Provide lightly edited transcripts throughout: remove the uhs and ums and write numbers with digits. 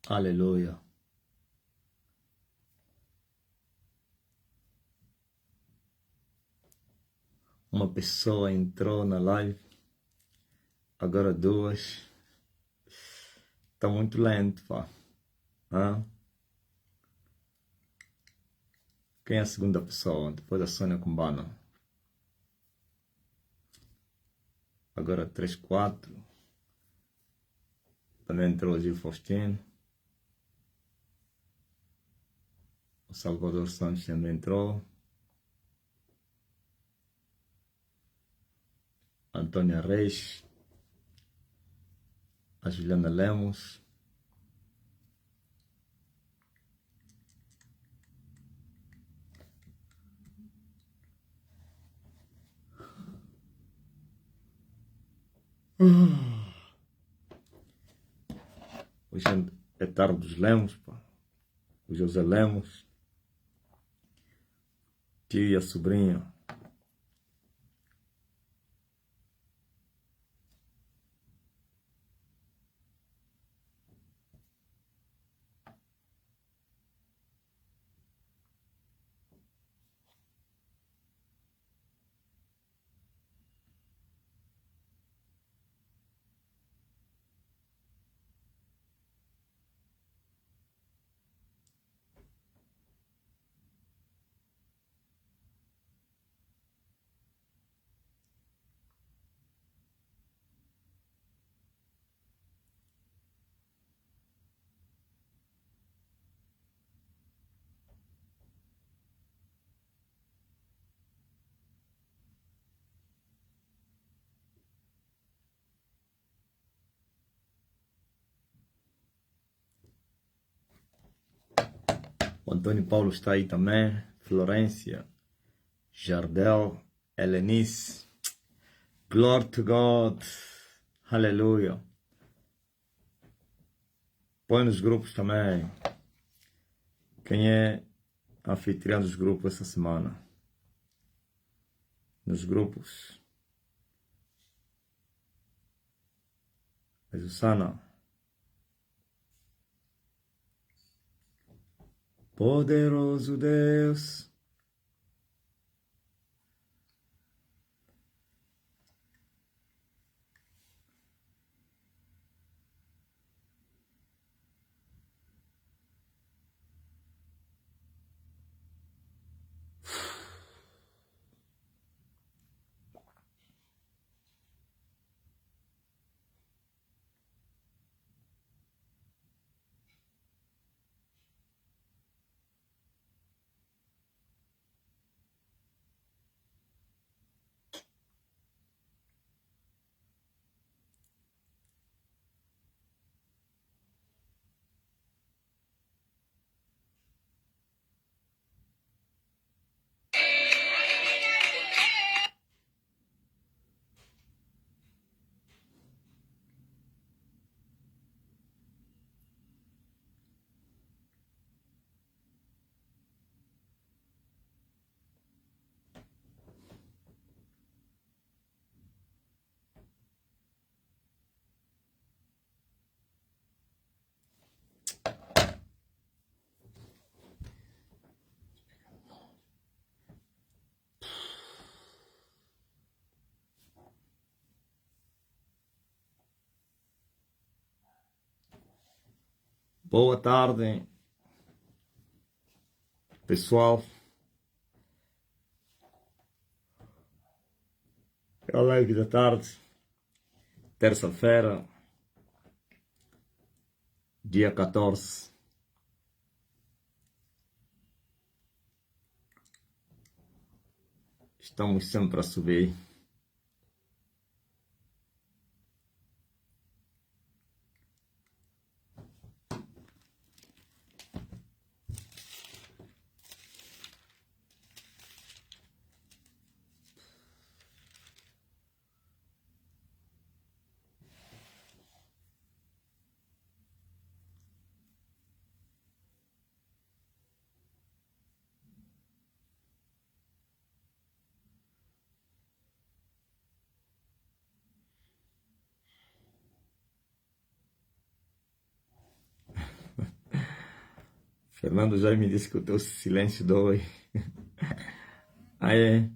Aleluia. Uma pessoa entrou na live, agora duas. Tá muito lento, pá. Hã? Quem é a segunda pessoa? Depois da Sônia Cumbana. Agora três, quatro. Também entrou o Gil Faustino. O Salvador Santos também entrou. Antônia Reis. A Juliana Lemos. Hoje é tarde dos Lemos, pá. O José Lemos. Tio e a sobrinha. O Antônio Paulo está aí também. Florência. Jardel. Helenice. Glory to God. Aleluia. Põe nos grupos também. Quem é anfitrião dos grupos essa semana? Nos grupos. A Susana. Poderoso Deus. Boa tarde, pessoal. É a live da tarde. Terça-feira, dia 14. Estamos sempre a subir. Fernando já me disse que o teu silêncio dói. Ah, é?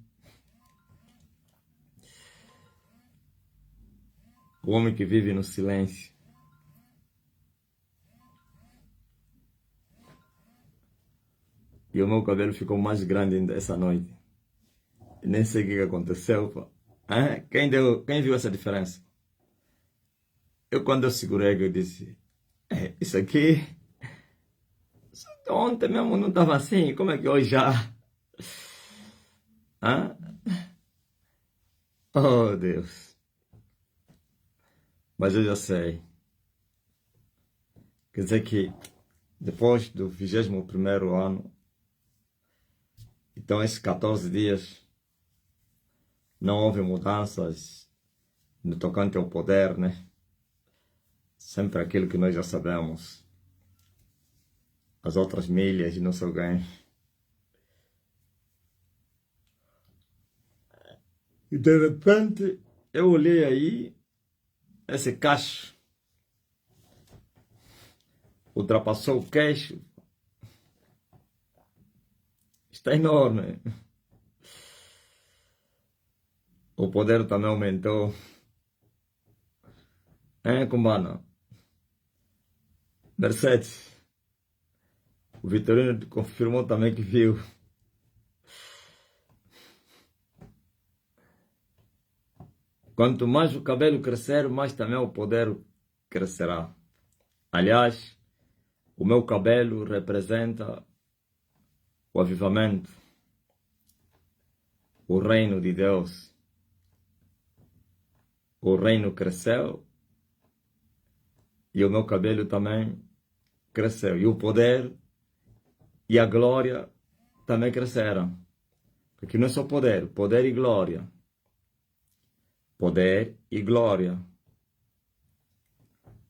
O homem que vive no silêncio. E o meu cabelo ficou mais grande ainda essa noite. Nem sei o que aconteceu, pá. Ah, quem viu essa diferença? Quando eu segurei, eu disse, isso aqui, ontem mesmo não estava assim, como é que hoje já? Ah? Oh, Deus. Mas eu já sei. Quer dizer que depois do 21º ano, então esses 14 dias, não houve mudanças no tocante ao poder, né? Sempre aquilo que nós já sabemos. As outras milhas e não sei o quê. E de repente, eu olhei aí, esse cacho ultrapassou o queixo. Está enorme. O poder também aumentou. Cubano? Mercedes. O Vitorino confirmou também que viu. Quanto mais o cabelo crescer, mais também o poder crescerá. Aliás, o meu cabelo representa o avivamento, o reino de Deus. O reino cresceu e o meu cabelo também cresceu. E o poder e a glória também cresceram. Porque não é só poder, poder e glória. Poder e glória.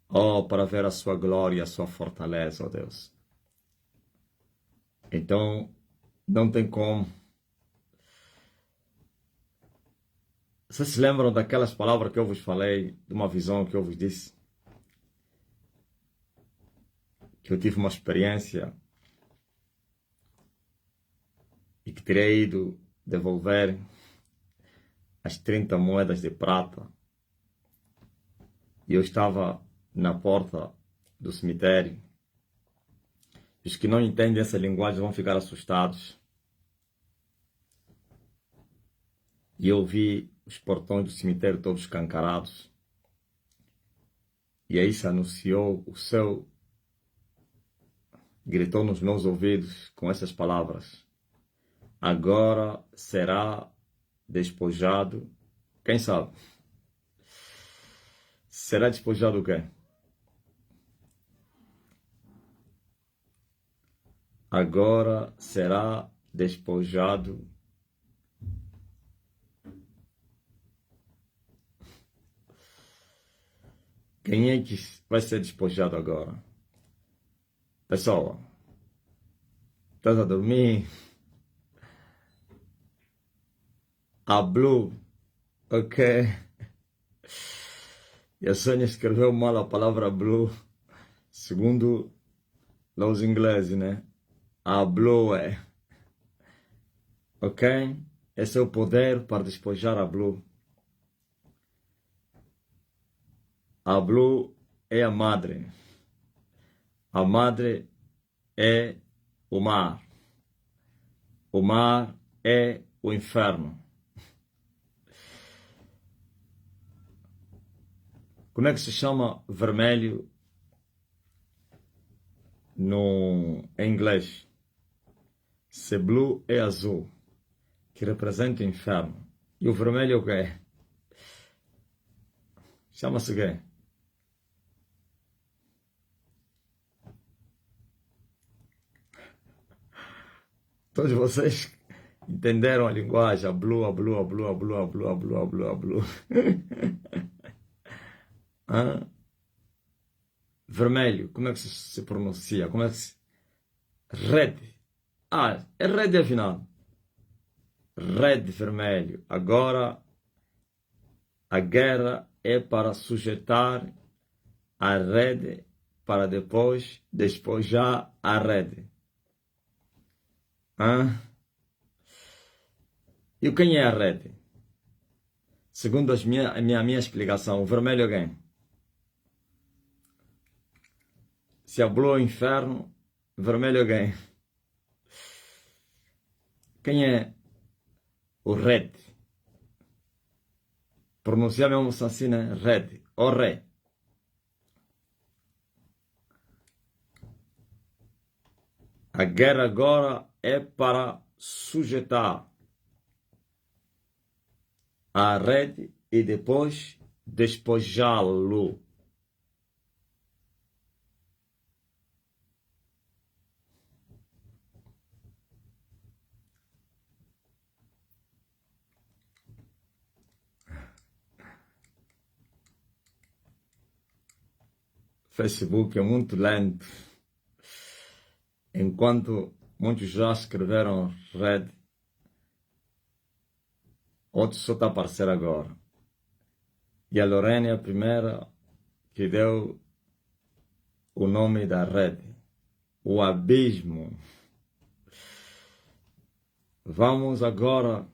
Oh, para ver a sua glória, a sua fortaleza, ó Deus. Então, não tem como. Vocês se lembram daquelas palavras que eu vos falei, de uma visão que eu vos disse? Que eu tive uma experiência e que terei ido devolver as 30 moedas de prata. E eu estava na porta do cemitério. Os que não entendem essa linguagem vão ficar assustados. E eu vi os portões do cemitério todos escancarados. E aí se anunciou, o céu gritou nos meus ouvidos com essas palavras: agora será despojado. Quem sabe? Será despojado o quê? Agora será despojado. Quem é que vai ser despojado agora? Pessoal, estás a dormir? A Blue, ok? E a Sônia escreveu mal a palavra Blue, segundo lá os ingleses, né? A Blue é, ok? Esse é o poder para despojar a Blue. A Blue é a madre. A madre é o mar. O mar é o inferno. Como é que se chama vermelho em inglês? Se blue é azul, que representa o inferno. E o vermelho é o quê? Chama-se quê? Todos vocês entenderam a linguagem? A blue, a blue, a blue, a blue, a blue, a blue, a blue, a blue. Ah? Vermelho, como é que se pronuncia? Como é que se... Red. Ah, é red afinal. Red, vermelho. Agora, a guerra é para sujeitar a rede para depois despojar a rede. Ah? E quem é a rede? Segundo a minha explicação, o vermelho é quem? Se hablou o inferno, vermelho é quem? Quem é o red? Pronunciar mesmo assim, né? Red. O ré. A guerra agora é para sujeitar a rede e depois despojá-lo. Facebook é muito lento. Enquanto muitos já escreveram red, outros só está a aparecer agora. E a Lorena é a primeira que deu o nome da rede. O abismo. Vamos agora,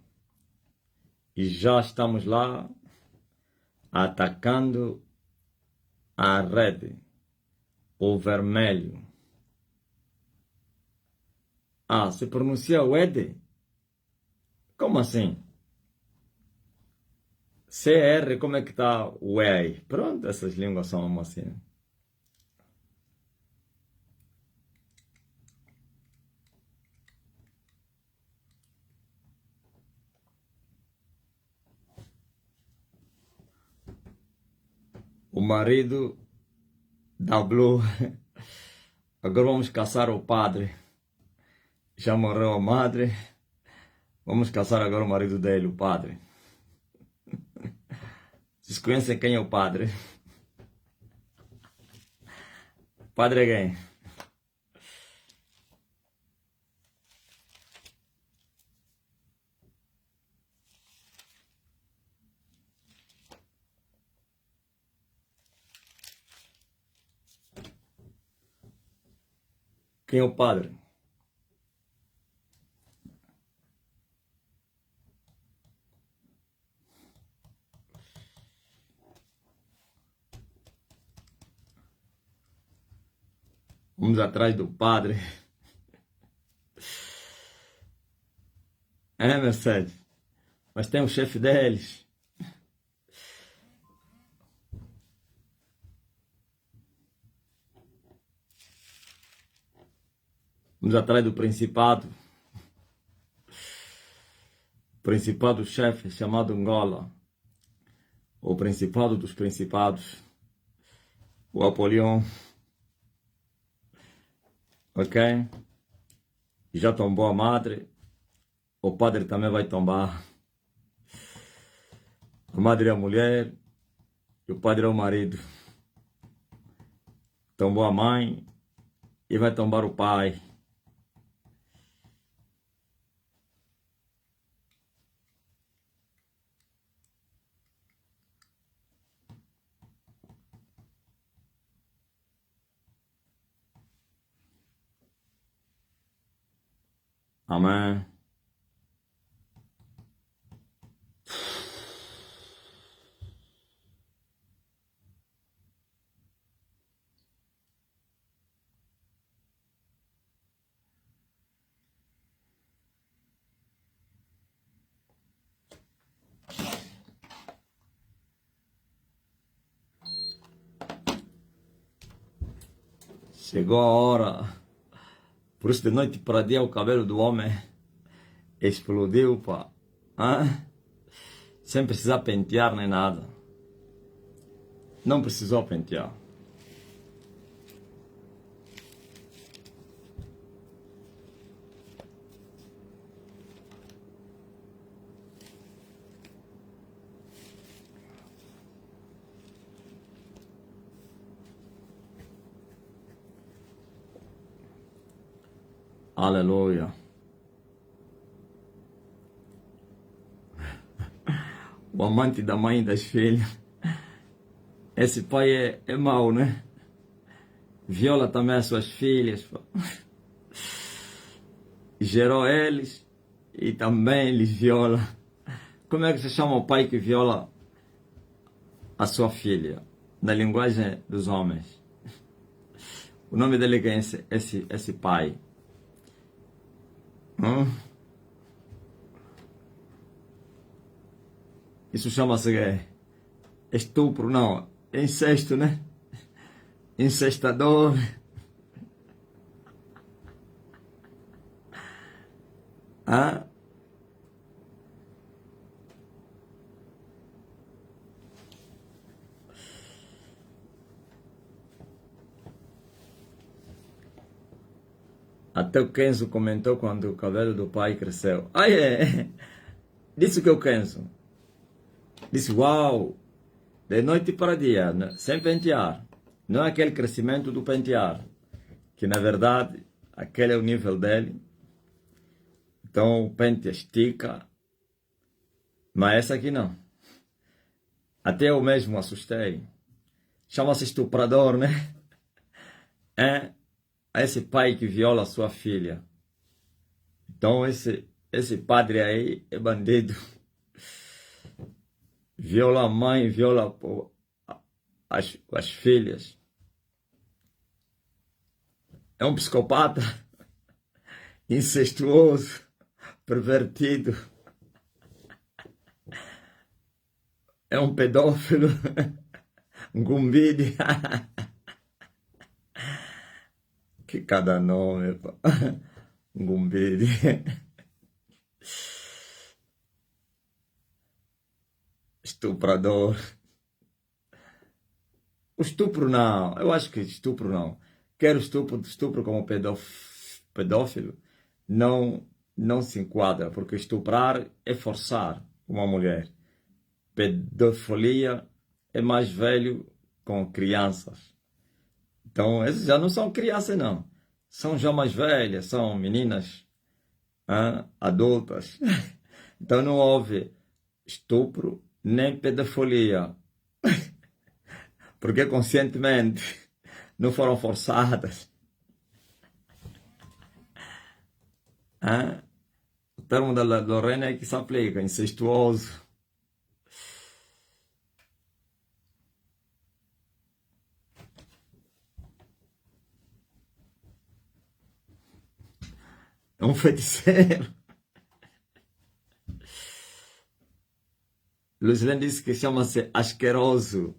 e já estamos lá, atacando a rede. O vermelho. Ah, se pronuncia Wede? Como assim? CR, como é que tá o E aí? Pronto, essas línguas são assim. O marido da Blue. Agora vamos caçar o padre. Já morreu a madre. Vamos caçar agora o marido dele, o padre. Vocês conhecem quem é o padre? O padre é quem? Quem é o padre? Vamos atrás do padre. É, Mercedes? Mas tem o chefe deles. Vamos atrás do principado. O principado chefe chamado Angola. O principado dos principados. O Apolion. Ok? Já tombou a madre. O padre também vai tombar. A madre é a mulher. E o padre é o marido. Tombou a mãe. E vai tombar o pai. Amém. Chegou a hora. Por isso de noite para dia o cabelo do homem explodiu, pá. Hã? Sem precisar pentear nem nada. Não precisou pentear. Aleluia. O amante da mãe e das filhas. Esse pai é mau, né? Viola também as suas filhas. Pá. gerou eles e também lhes viola. Como é que se chama o pai que viola a sua filha? Na linguagem dos homens. O nome dele é esse pai. Isso chama-se estupro, não. Incesto, né? Incestador. Ah? Até o Kenzo comentou quando o cabelo do pai cresceu. Ah, é? Disse que o Kenzo. Disse, uau, de noite para dia, né? Sem pentear. Não é aquele crescimento do pentear. Que na verdade, aquele é o nível dele. Então o pente estica. Mas essa aqui não. Até eu mesmo assustei. Chama-se estuprador, né? É esse pai que viola a sua filha. Então esse padre aí é bandido. Viola a mãe, viola as filhas. É um psicopata, incestuoso, pervertido. É um pedófilo, um gumbide. Que cada nome, pá. Um gumbide. Estuprador. O estupro não, eu acho que estupro não. Quero estupro como pedófilo, não se enquadra, porque estuprar é forçar uma mulher. Pedofilia é mais velho com crianças. Então, esses já não são crianças, não. São já mais velhas, são meninas adultas. Então, não houve estupro nem pedofilia. Porque conscientemente não foram forçadas. O termo da Lorena é que se aplica, incestuoso. É um feiticeiro. Luiz disse que chama-se asqueroso.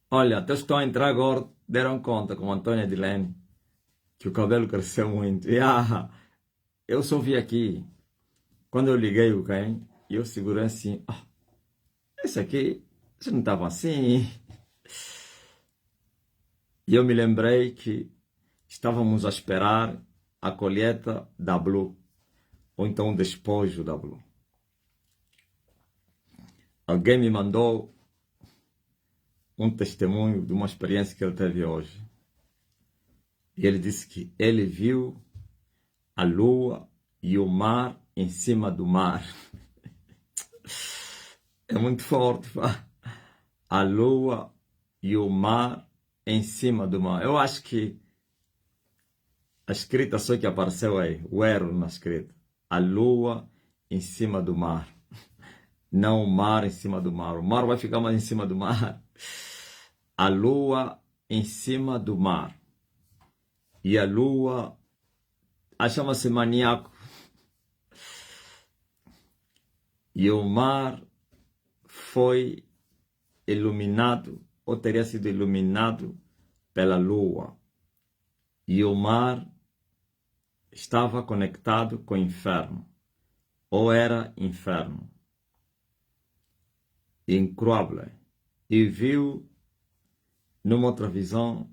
Olha, até estão a entrar agora, deram conta, como Antônia Edilene, que o cabelo cresceu muito. E eu só vi aqui, quando eu liguei o quem, eu segurei assim, esse aqui, isso não estava assim. E eu me lembrei que estávamos a esperar a colheita da Blue, ou então o despojo da Blue. Alguém me mandou um testemunho de uma experiência que ele teve hoje. E ele disse que ele viu a lua e o mar em cima do mar. É muito forte, pá. A lua e o mar em cima do mar. Eu acho que a escrita só que apareceu aí, o erro na escrita. A lua em cima do mar. Não o mar em cima do mar. O mar vai ficar mais em cima do mar. A lua em cima do mar. E a lua chama-se maníaco. E o mar foi iluminado, ou teria sido iluminado pela lua. E o mar estava conectado com o inferno, ou era inferno. Incrível. E viu, numa outra visão,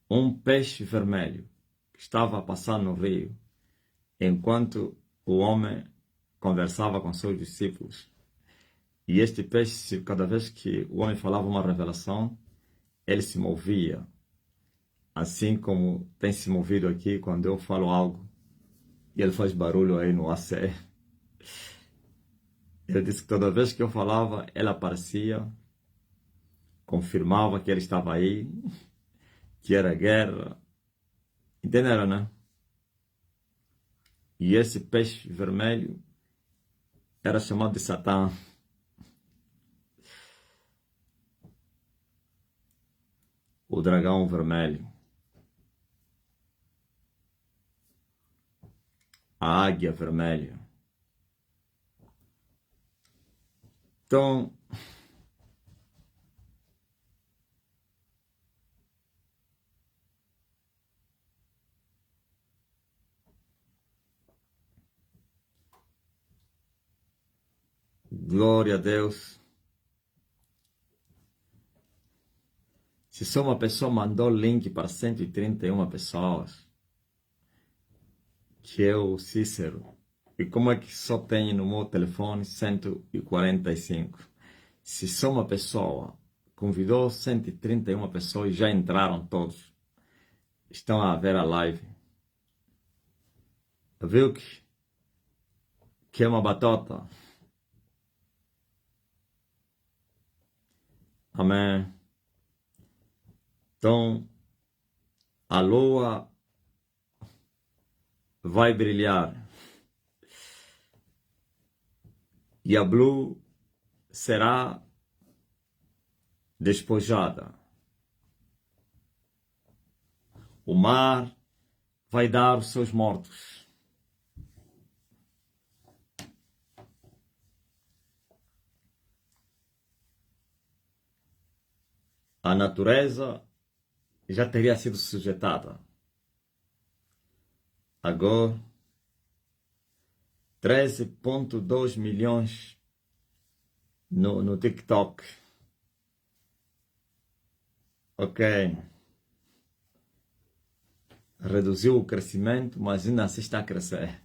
um peixe vermelho que estava a passar no rio, enquanto o homem conversava com seus discípulos. E este peixe, cada vez que o homem falava uma revelação, ele se movia. Assim como tem se movido aqui quando eu falo algo e ele faz barulho aí no AC. Eu disse que toda vez que eu falava, ela aparecia, confirmava que ele estava aí, que era guerra. Entenderam, né? E esse peixe vermelho era chamado de Satã. O dragão vermelho. A águia vermelha. Então, glória a Deus. Se só uma pessoa mandou link para 131 pessoas, que é o Cícero, e como é que só tem no meu telefone 145? Se só uma pessoa convidou 131 pessoas e já entraram todos, estão a ver a live. Viu que é uma batota? Amém. Então, a lua vai brilhar e a Blue será despojada. O mar vai dar os seus mortos. A natureza já teria sido sujeitada. Agora, 13,2 milhões no TikTok. Ok. Reduziu o crescimento, mas ainda assim está a crescer.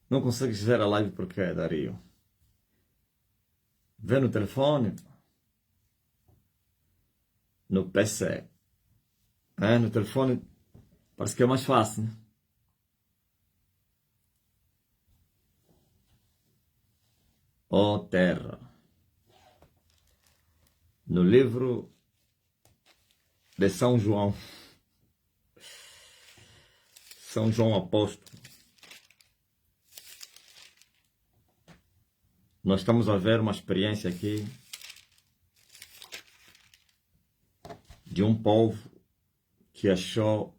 Não consegues ver a live porque, Dario? Vê no telefone, no PC. No telefone parece que é mais fácil, né? Ó terra. No livro de São João. São João Apóstolo. Nós estamos a ver uma experiência aqui de um povo que achou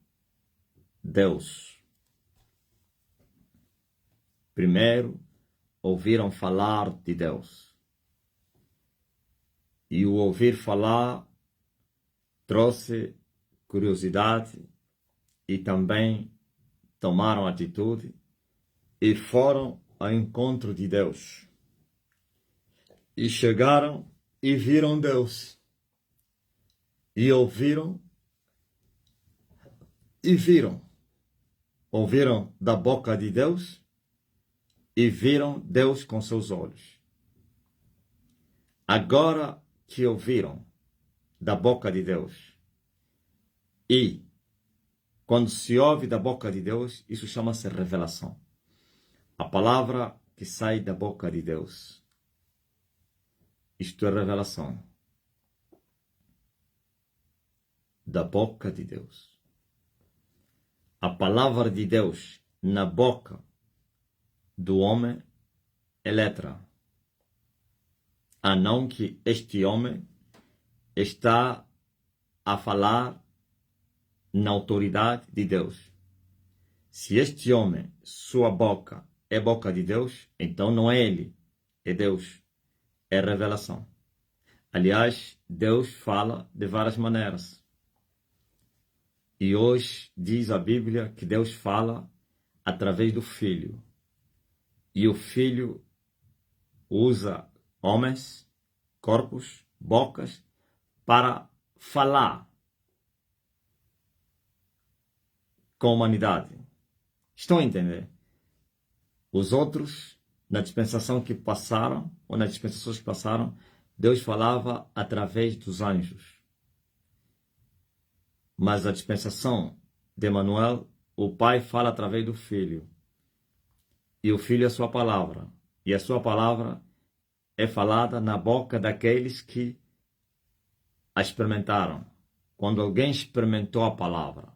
Deus. Primeiro, ouviram falar de Deus. E o ouvir falar trouxe curiosidade e também tomaram atitude e foram ao encontro de Deus. E chegaram e viram Deus. E ouviram e viram. Ouviram da boca de Deus e viram Deus com seus olhos. Agora que ouviram da boca de Deus, e quando se ouve da boca de Deus, isso chama-se revelação. A palavra que sai da boca de Deus. Isto é revelação. Da boca de Deus. A palavra de Deus na boca do homem é letra. A não que este homem está a falar na autoridade de Deus. Se este homem, sua boca, é boca de Deus, então não é ele, é Deus. É revelação. Aliás, Deus fala de várias maneiras. E hoje diz a Bíblia que Deus fala através do Filho. E o Filho usa homens, corpos, bocas, para falar com a humanidade. Estão a entender? Os outros, na dispensação que passaram, ou nas dispensações que passaram, Deus falava através dos anjos. Mas a dispensação de Emanuel, o Pai fala através do Filho. E o Filho é a sua palavra. E a sua palavra é falada na boca daqueles que a experimentaram. Quando alguém experimentou a palavra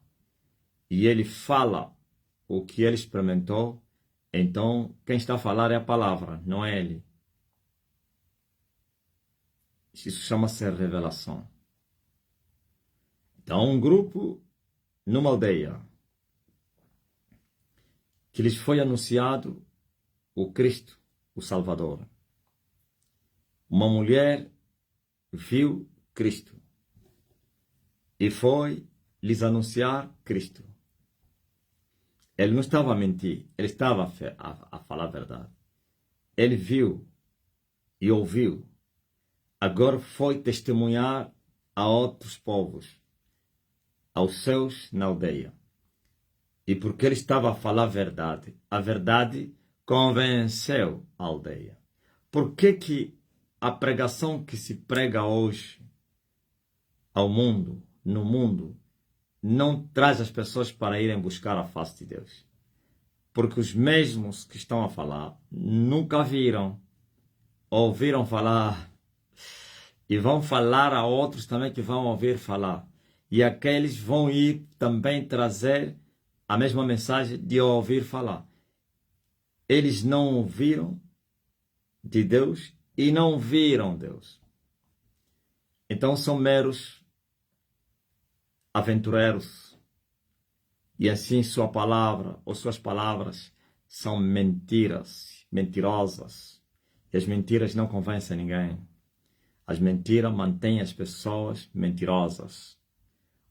e ele fala o que ele experimentou, então quem está a falar é a palavra, não é ele. Isso chama-se revelação. Então, um grupo numa aldeia que lhes foi anunciado o Cristo, o Salvador. Uma mulher viu Cristo e foi lhes anunciar Cristo. Ele não estava a mentir, ele estava a falar a verdade. Ele viu e ouviu. Agora foi testemunhar a outros povos, aos seus na aldeia. E porque ele estava a falar a verdade convenceu a aldeia. Por que a pregação que se prega hoje ao mundo, no mundo, não traz as pessoas para irem buscar a face de Deus? Porque os mesmos que estão a falar nunca viram, ouviram falar e vão falar a outros também que vão ouvir falar. E aqueles vão ir também trazer a mesma mensagem de ouvir falar. Eles não ouviram de Deus e não viram Deus. Então são meros aventureiros. E assim sua palavra ou suas palavras são mentiras, mentirosas. E as mentiras não convencem ninguém. As mentiras mantêm as pessoas mentirosas.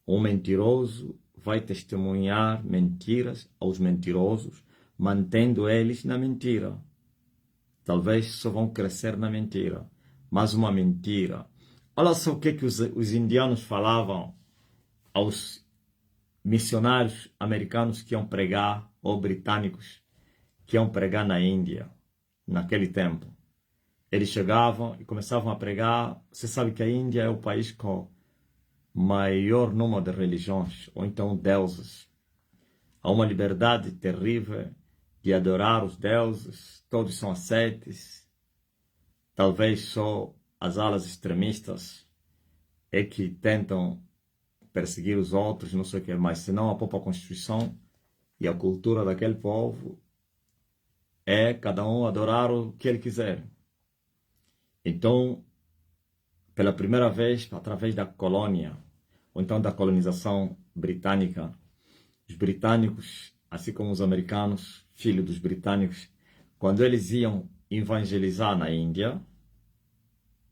Um mentiroso vai testemunhar mentiras aos mentirosos, mantendo eles na mentira. Talvez só vão crescer na mentira. Mas uma mentira. Olha só o que os indianos falavam aos missionários americanos que iam pregar, ou britânicos que iam pregar na Índia, naquele tempo. Eles chegavam e começavam a pregar. Você sabe que a Índia é o país com maior número de religiões, ou então deuses. Há uma liberdade terrível de adorar os deuses, todos são ascetes. Talvez só as alas extremistas é que tentam perseguir os outros, não sei o que, mas senão a própria Constituição e a cultura daquele povo é cada um adorar o que ele quiser. Então, pela primeira vez, através da colônia, ou então da colonização britânica, os britânicos, assim como os americanos, filhos dos britânicos, quando eles iam evangelizar na Índia,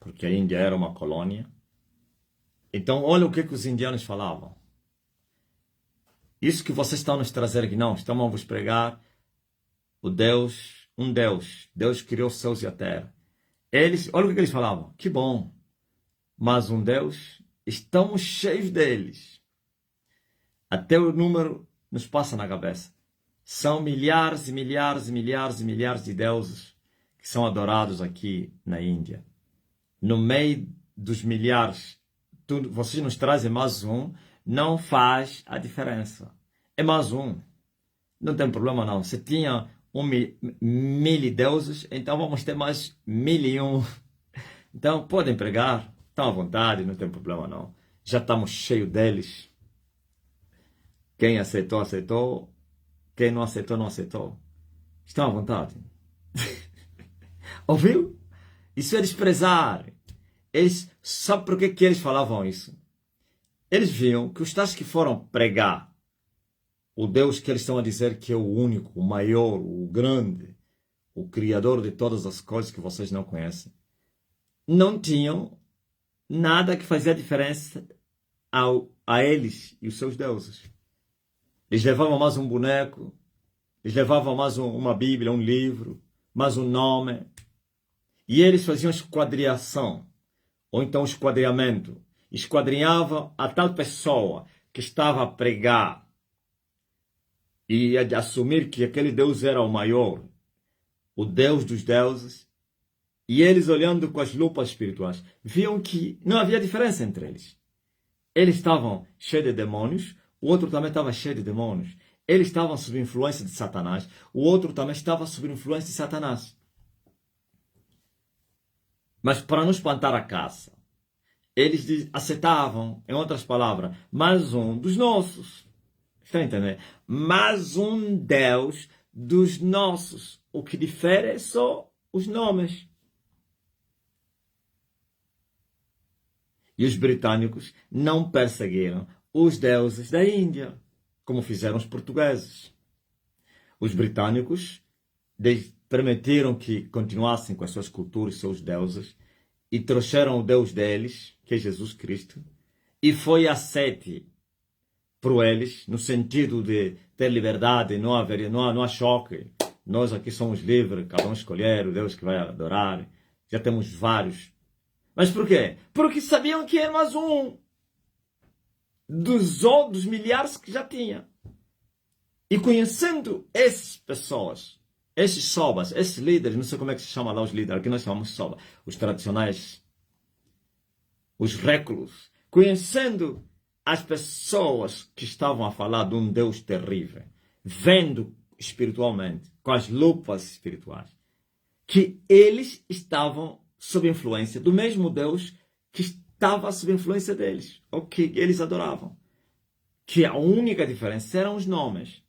porque a Índia era uma colônia, então olha o que os indianos falavam. Isso que vocês estão nos trazer aqui, não, estamos a vos pregar o Deus, um Deus. Deus criou os céus e a terra. Eles, olha o que eles falavam, que bom, mas um Deus, estamos cheios deles. Até o número nos passa na cabeça. São milhares e milhares e milhares e milhares de deuses que são adorados aqui na Índia. No meio dos milhares, vocês nos trazem mais um, não faz a diferença. É mais um. Não tem problema não. Se tinha mil deuses, então vamos ter mais 1001. Então podem pregar, estão à vontade, não tem problema não. Já estamos cheios deles. Quem aceitou, aceitou. Quem não aceitou, não aceitou. Estão à vontade. Ouviu? Isso é desprezar. Eles, sabe por que eles falavam isso? Eles viam que os tais que foram pregar o Deus que eles estão a dizer que é o único, o maior, o grande, o criador de todas as coisas que vocês não conhecem, não tinham nada que fazia diferença a eles e os seus deuses. Eles levavam mais um boneco, eles levavam mais uma Bíblia, um livro, mais um nome. E eles faziam esquadriação, ou então esquadriamento. Esquadrinhavam a tal pessoa que estava a pregar e a assumir que aquele Deus era o maior, o Deus dos deuses. E eles, olhando com as lupas espirituais, viam que não havia diferença entre eles. Eles estavam cheios de demônios, o outro também estava cheio de demônios. Eles estavam sob influência de Satanás, o outro também estava sob influência de Satanás. Mas para não espantar a caça, eles aceitavam, em outras palavras, mais um dos nossos. Está a entender? Mais um Deus dos nossos. O que difere é só os nomes. E os britânicos não perseguiram os deuses da Índia, como fizeram os portugueses. Os britânicos permitiram que continuassem com as suas culturas, seus deuses, e trouxeram o Deus deles, que é Jesus Cristo, e foi aceite por eles, no sentido de ter liberdade, não há choque. Nós aqui somos livres, cada um escolher o Deus que vai adorar. Já temos vários. Mas por quê? Porque sabiam que era mais um dos milhares que já tinha. E conhecendo essas pessoas, esses sobas, esses líderes, não sei como é que se chama lá os líderes, aqui nós chamamos soba, os tradicionais, os réculos, conhecendo as pessoas que estavam a falar de um Deus terrível, vendo espiritualmente, com as lupas espirituais, que eles estavam sob influência do mesmo Deus que estava sob influência deles, ou que eles adoravam. Que a única diferença eram os nomes.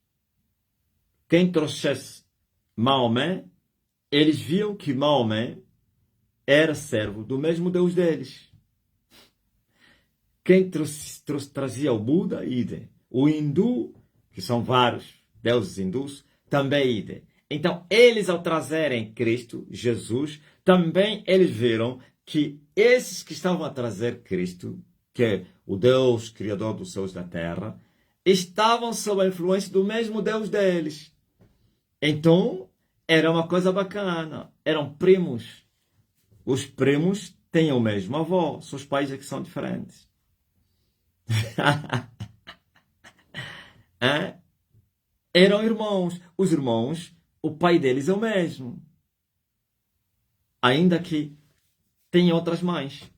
Quem trouxesse Maomé, eles viam que Maomé era servo do mesmo Deus deles. Quem trazia o Buda, idem. O hindu, que são vários deuses hindus, também idem. Então, eles ao trazerem Cristo, Jesus, também eles viram que esses que estavam a trazer Cristo, que é o Deus criador dos céus e da terra, estavam sob a influência do mesmo Deus deles. Então, era uma coisa bacana. Eram primos. Os primos têm o mesmo avô, só os pais é que são diferentes. Eram irmãos. Os irmãos, o pai deles é o mesmo. Ainda que tenham outras mães.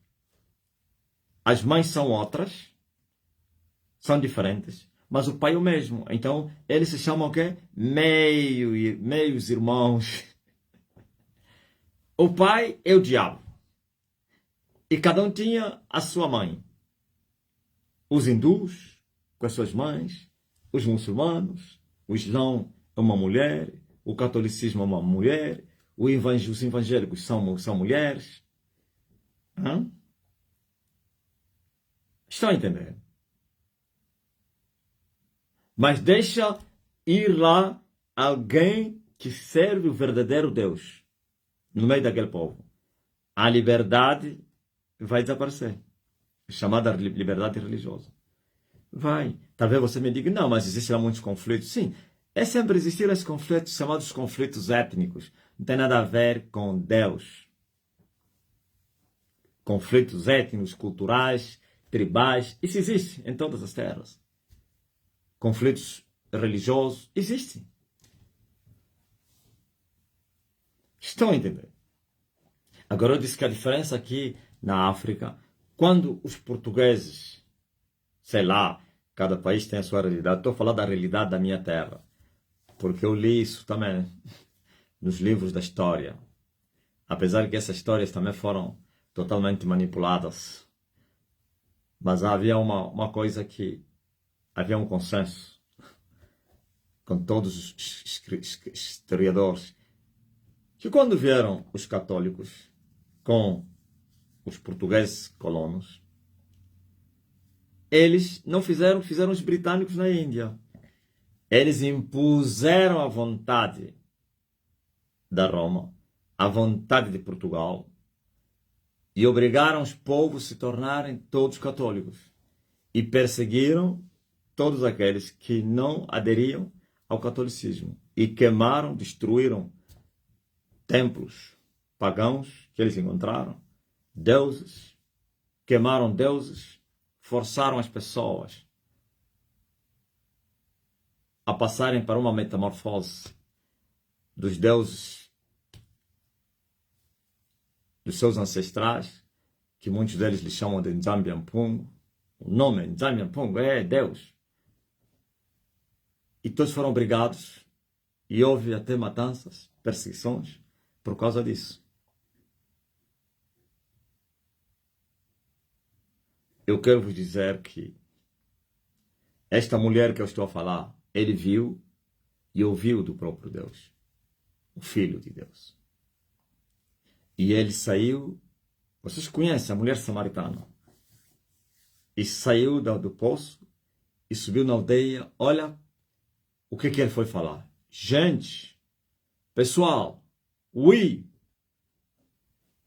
As mães são outras, são diferentes, mas o pai é o mesmo. Então, eles se chamam o quê? Meios irmãos. O pai é o diabo. E cada um tinha a sua mãe. Os hindus, com as suas mães, os muçulmanos, o islão é uma mulher, o catolicismo é uma mulher, os evangélicos são mulheres. Estão a entender? Mas deixa ir lá alguém que serve o verdadeiro Deus no meio daquele povo. A liberdade vai desaparecer. Chamada liberdade religiosa. Vai. Talvez você me diga, não, mas existem muitos conflitos. Sim, sempre existiram esses conflitos chamados conflitos étnicos. Não tem nada a ver com Deus. Conflitos étnicos, culturais, tribais. Isso existe em todas as terras. Conflitos religiosos existem. Estão a entender? Agora eu disse que a diferença aqui na África, quando os portugueses, sei lá, cada país tem a sua realidade. Estou a falar da realidade da minha terra, porque eu li isso também nos livros da história. Apesar que essas histórias também foram totalmente manipuladas. Mas havia uma coisa que havia um consenso com todos os historiadores, que quando vieram os católicos com os portugueses colonos, eles não fizeram o que fizeram os britânicos na Índia. Eles impuseram a vontade da Roma, a vontade de Portugal, e obrigaram os povos a se tornarem todos católicos. E perseguiram todos aqueles que não aderiam ao catolicismo. E queimaram, destruíram templos pagãos que eles encontraram, deuses, queimaram deuses, forçaram as pessoas a passarem para uma metamorfose dos deuses dos seus ancestrais, que muitos deles lhe chamam de Njambiampung. O nome Njambiampung é Deus. E todos foram brigados e houve até matanças, perseguições por causa disso. Eu quero vos dizer que esta mulher que eu estou a falar, ele viu e ouviu do próprio Deus, o Filho de Deus. E ele saiu, vocês conhecem a mulher samaritana, e saiu do poço e subiu na aldeia. Olha o que ele foi falar. Gente, pessoal, oui,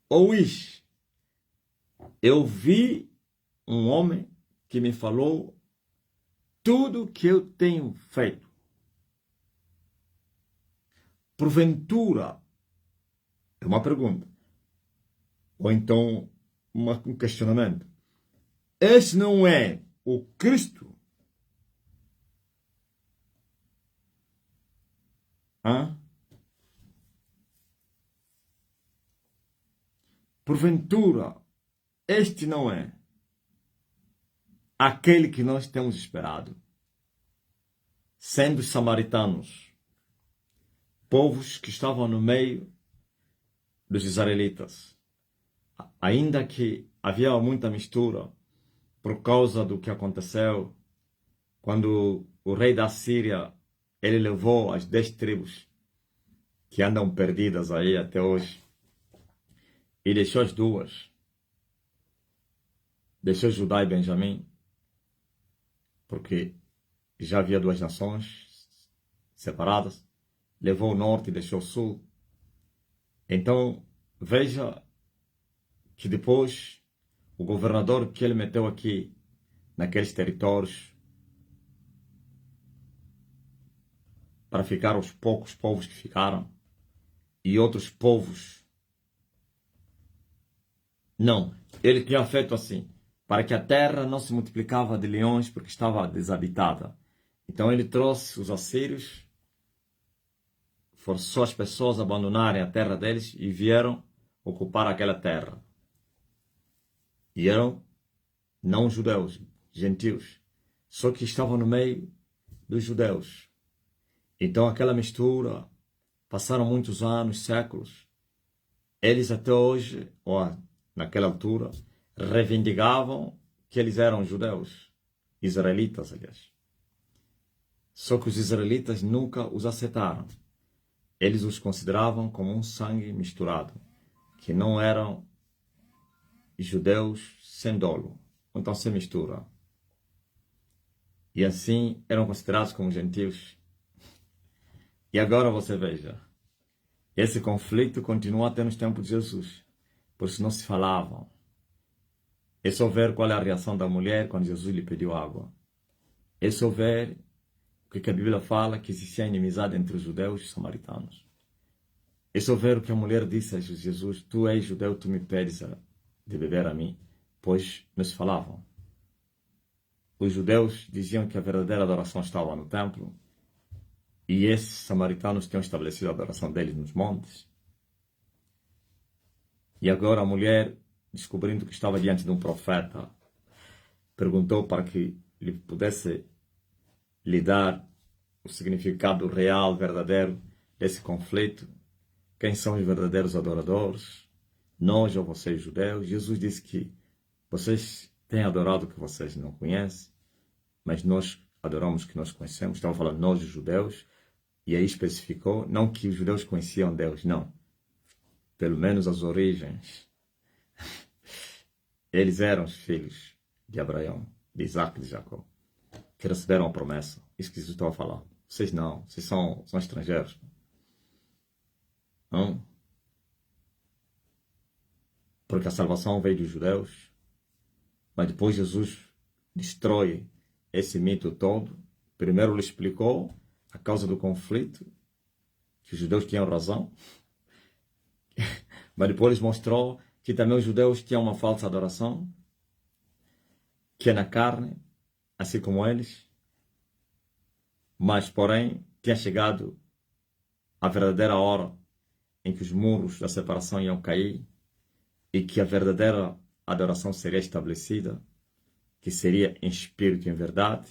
ouis, eu vi um homem que me falou tudo que eu tenho feito. Porventura, é uma pergunta, ou então um questionamento. Esse não é o Cristo? Hã? Porventura, este não é aquele que nós temos esperado, sendo samaritanos, povos que estavam no meio dos israelitas, ainda que havia muita mistura por causa do que aconteceu quando o rei da Síria ele levou as 10 tribos que andam perdidas aí até hoje e deixou as duas, deixou Judá e Benjamim, porque já havia duas nações separadas, levou o norte e deixou o sul. Então, veja que depois o governador que ele meteu aqui, naqueles territórios, para ficar os poucos povos que ficaram, e outros povos, não, ele tinha feito assim, para que a terra não se multiplicava de leões porque estava desabitada. Então ele trouxe os assírios, forçou as pessoas a abandonarem a terra deles e vieram ocupar aquela terra. E eram não judeus, gentios, só que estavam no meio dos judeus. Então aquela mistura, passaram muitos anos, séculos. Eles até hoje, ou naquela altura, reivindicavam que eles eram judeus, israelitas, aliás. Só que os israelitas nunca os aceitaram. Eles os consideravam como um sangue misturado, que não eram judeus sem dolo, então sem mistura. E assim eram considerados como gentios. E agora você veja, esse conflito continua até nos tempos de Jesus, por isso não se falavam. É só ver qual é a reação da mulher quando Jesus lhe pediu água. É só ver o que a Bíblia fala, que existia inimizade entre os judeus e os samaritanos. É só ver o que a mulher disse a Jesus: tu és judeu, tu me pedes de beber a mim, pois nos falavam. Os judeus diziam que a verdadeira adoração estava no templo, e esses samaritanos tinham estabelecido a adoração deles nos montes. E agora a mulher, descobrindo que estava diante de um profeta, perguntou para que lhe pudesse lhe dar o significado real, verdadeiro desse conflito. Quem são os verdadeiros adoradores? Nós ou vocês, judeus? Jesus disse que vocês têm adorado o que vocês não conhecem, mas nós adoramos o que nós conhecemos. Estava falando nós, os judeus, e aí especificou, não que os judeus conheciam Deus, não. Pelo menos as origens. Eles eram os filhos de Abraão, de Isaac e de Jacó, que receberam a promessa. Isso que Jesus estava falando. Vocês não, vocês são estrangeiros. Não? Porque a salvação veio dos judeus, mas depois Jesus destrói esse mito todo. Primeiro ele explicou a causa do conflito, que os judeus tinham razão, mas depois ele mostrou que também os judeus tinham uma falsa adoração, que é na carne, assim como eles, mas porém tinha chegado a verdadeira hora em que os muros da separação iam cair, e que a verdadeira adoração seria estabelecida, que seria em espírito e em verdade.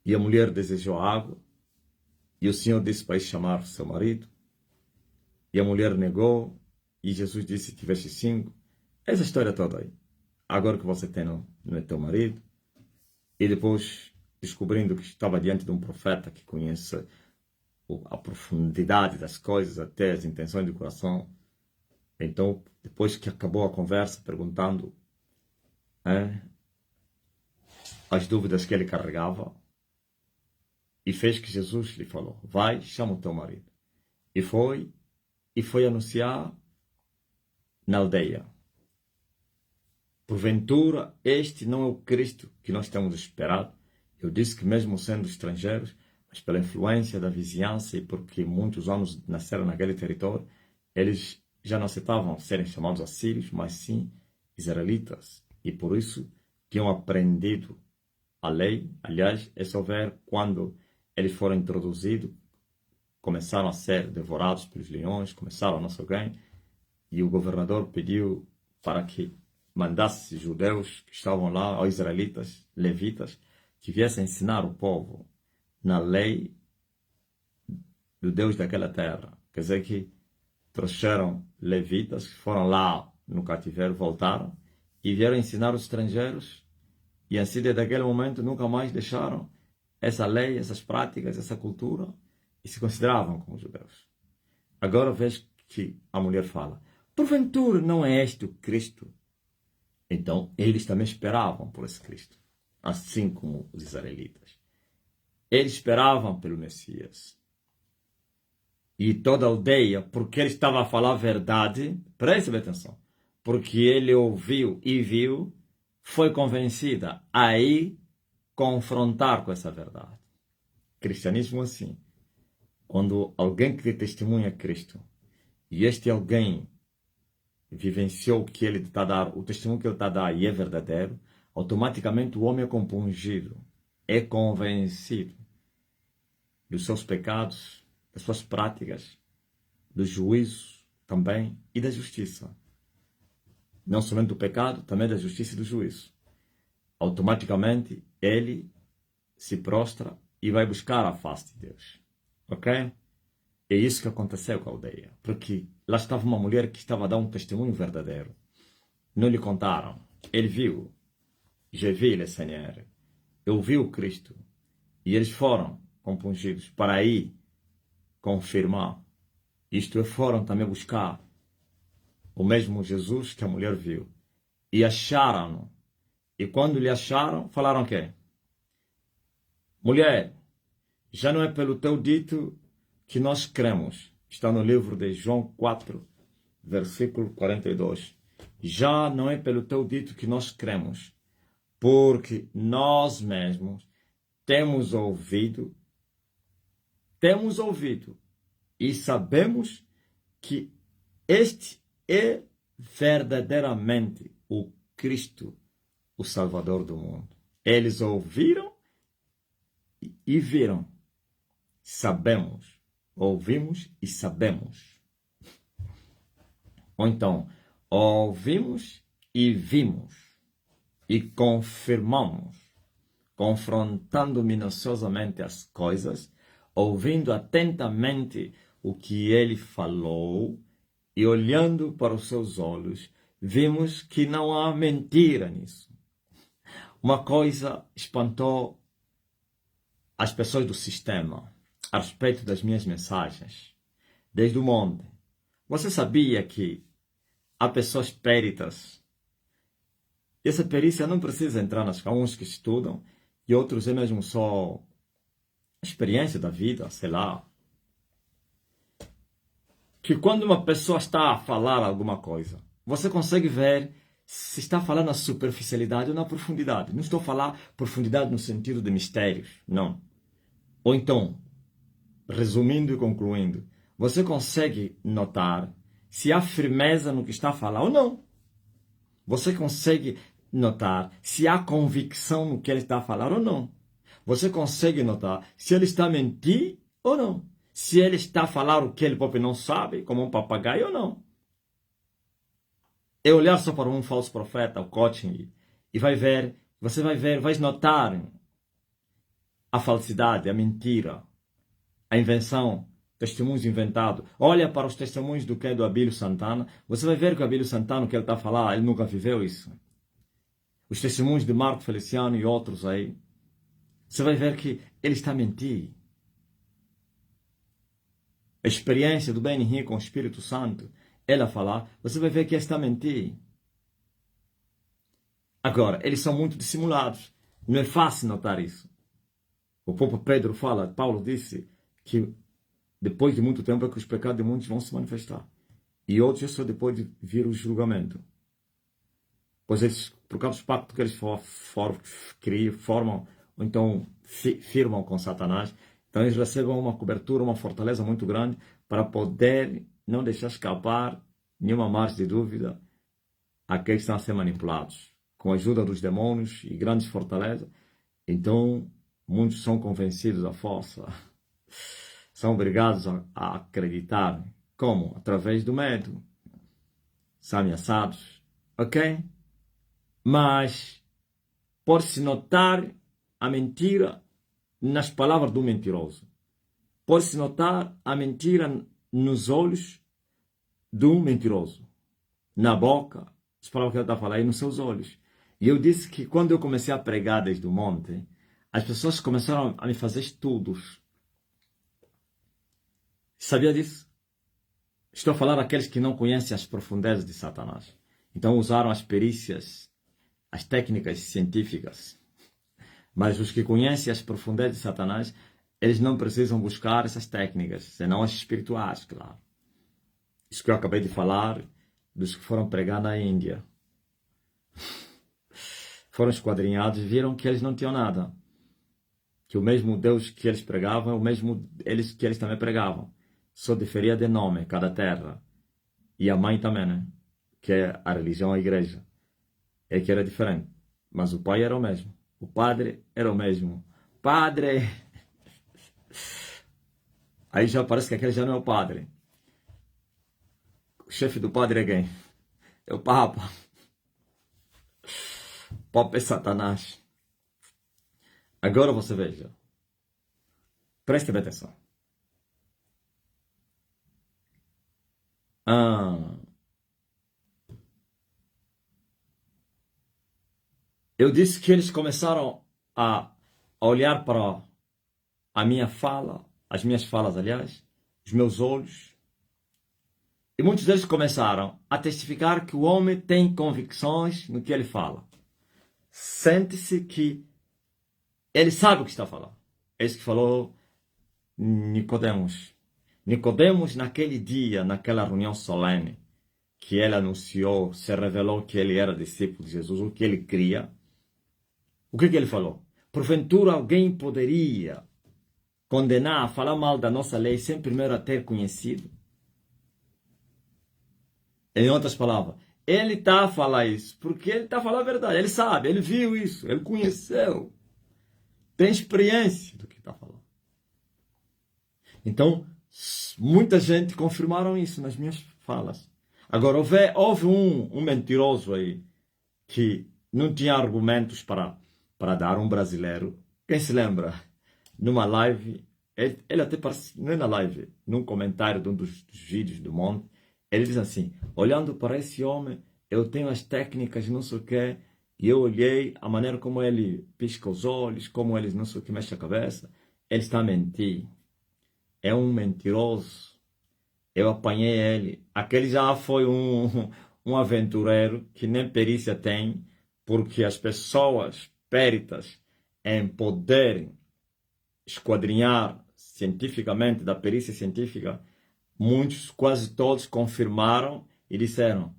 E a mulher desejou água, e o Senhor disse para ir chamar seu marido, e a mulher negou, e Jesus disse: tiveste 5. Essa história toda aí. Agora que você tem, não é teu marido. E depois, descobrindo que estava diante de um profeta que conhece a profundidade das coisas, até as intenções do coração. Então, depois que acabou a conversa, perguntando as dúvidas que ele carregava, e fez que Jesus lhe falou: vai, chama o teu marido. E foi anunciar na aldeia: porventura, este não é o Cristo que nós temos esperado. Eu disse que mesmo sendo estrangeiros, mas pela influência da vizinhança e porque muitos homens nasceram naquele território, eles já não aceitavam serem chamados assírios, mas sim israelitas. E por isso tinham aprendido a lei. Aliás, é só ver quando eles foram introduzidos, começaram a ser devorados pelos leões, começaram a não sei quem, e o governador pediu para que mandasse judeus que estavam lá, aos israelitas, levitas, que viessem ensinar o povo na lei do Deus daquela terra. Quer dizer que trouxeram levitas que foram lá no cativeiro, voltaram e vieram ensinar os estrangeiros, e assim desde aquele momento nunca mais deixaram essa lei, essas práticas, essa cultura, e se consideravam como judeus. Agora vejo que a mulher fala: porventura não é este o Cristo? Então eles também esperavam por esse Cristo, assim como os israelitas. Eles esperavam pelo Messias. E toda a aldeia, porque ele estava a falar a verdade, preste atenção, porque ele ouviu e viu, foi convencida a ir confrontar com essa verdade. Cristianismo assim. Quando alguém que testemunha Cristo, e este alguém vivenciou o que ele está a dar, o testemunho que ele está a dar e é verdadeiro, automaticamente o homem é compungido, é convencido dos seus pecados, das suas práticas, do juízo também e da justiça. Não somente do pecado, também da justiça e do juízo. Automaticamente ele se prostra e vai buscar a face de Deus. Ok? É isso que aconteceu com a aldeia. Porque lá estava uma mulher que estava a dar um testemunho verdadeiro. Não lhe contaram. Ele viu. Je vi le Seigneur. Eu vi o Cristo. E eles foram compungidos para ir confirmar. Isto é, foram também buscar o mesmo Jesus que a mulher viu. E acharam-no. E quando lhe acharam, falaram o quê? Mulher, já não é pelo teu dito que nós cremos. Está no livro de João 4, versículo 42. Já não é pelo teu dito que nós cremos, porque nós mesmos temos ouvido e sabemos que este é verdadeiramente o Cristo, o Salvador do mundo. Eles ouviram e viram. Sabemos. Ouvimos e sabemos. Ou então, ouvimos e vimos. E confirmamos. Confrontando minuciosamente as coisas, ouvindo atentamente o que ele falou e olhando para os seus olhos, vimos que não há mentira nisso. Uma coisa espantou as pessoas do sistema a respeito das minhas mensagens, desde o monte. Você sabia que há pessoas peritas? Essa perícia não precisa entrar nas uns que estudam e outros é mesmo só experiência da vida, sei lá. Que quando uma pessoa está a falar alguma coisa, você consegue ver se está falando na superficialidade ou na profundidade. Não estou a falar profundidade no sentido de mistérios, não. Ou então, resumindo e concluindo, você consegue notar se há firmeza no que está a falar ou não. Você consegue notar se há convicção no que ele está a falar ou não. Você consegue notar se ele está a mentir ou não. se ele está a falar o que ele próprio não sabe, como um papagaio ou não. É olhar só para um falso profeta, o coaching, e vai ver, você vai ver, vai notar a falsidade, a mentira, a invenção, testemunhos inventados. Olha para os testemunhos do que é do Abílio Santana, você vai ver que o Abílio Santana, o que ele está a falar, ele nunca viveu isso. Os testemunhos de Marco Feliciano e outros aí, você vai ver que ele está a mentir. A experiência do Benny com o Espírito Santo, ele a falar, você vai ver que ele está a mentir. Agora, eles são muito dissimulados. Não é fácil notar isso. O próprio Pedro fala, Paulo disse que depois de muito tempo é que os pecados de muitos vão se manifestar. E outros é só depois de vir o julgamento. Pois eles, por causa dos pactos que eles formam, ou então firmam com Satanás, então eles recebem uma cobertura, uma fortaleza muito grande para poder não deixar escapar nenhuma margem de dúvida àqueles que estão a ser manipulados. Com a ajuda dos demônios e grandes fortalezas, então muitos são convencidos à força. São obrigados a acreditar. Como? Através do medo. São ameaçados. Ok? Mas pode-se notar a mentira nas palavras do mentiroso. Pode-se notar a mentira nos olhos do mentiroso. Na boca, as palavras que ele está a falar, e nos seus olhos. E eu disse que quando eu comecei a pregar desde o monte, as pessoas começaram a me fazer estudos. Sabia disso? Estou a falar daqueles que não conhecem as profundezas de Satanás. Então usaram as perícias, as técnicas científicas. Mas os que conhecem as profundezas de Satanás, eles não precisam buscar essas técnicas, senão as espirituais, claro. Isso que eu acabei de falar dos que foram pregar na Índia. Foram esquadrinhados e viram que eles não tinham nada. Que o mesmo Deus que eles pregavam é o mesmo que eles também pregavam. Só diferia de nome, cada terra. E a mãe também, né? Que é a religião, a igreja. É que era diferente. Mas o pai era o mesmo. O padre era o mesmo. Padre! Aí já parece que aquele já não é o padre. O chefe do padre é quem? É o Papa. O Papa é Satanás. Agora você veja. Preste bem atenção. Eu disse que eles começaram a olhar para a minha fala, as minhas falas, aliás, os meus olhos. E muitos deles começaram a testificar que o homem tem convicções no que ele fala. Sente-se que ele sabe o que está falando. É isso que falou Nicodemos. Nicodemos, naquele dia, naquela reunião solene, que ele anunciou, se revelou que ele era discípulo de Jesus, o que ele cria. O que ele falou? Porventura alguém poderia condenar, falar mal da nossa lei sem primeiro a ter conhecido? Em outras palavras, ele está a falar isso porque ele está a falar a verdade. Ele sabe, ele viu isso, ele conheceu. Tem experiência do que está falando. Então, muita gente confirmaram isso nas minhas falas. Agora, houve um mentiroso aí que não tinha argumentos para dar, um brasileiro. Quem se lembra? Numa live, ele até parece, não é na live, num comentário de um dos vídeos do Monte, ele diz assim, olhando para esse homem, eu tenho as técnicas, não sei o quê, e eu olhei a maneira como ele pisca os olhos, como ele não sei o que mexe a cabeça, ele está a mentir. É um mentiroso. Eu apanhei ele. Aquele já foi um aventureiro que nem perícia tem, porque as pessoas péritas em poderem esquadrinhar cientificamente, da perícia científica, muitos, quase todos, confirmaram e disseram,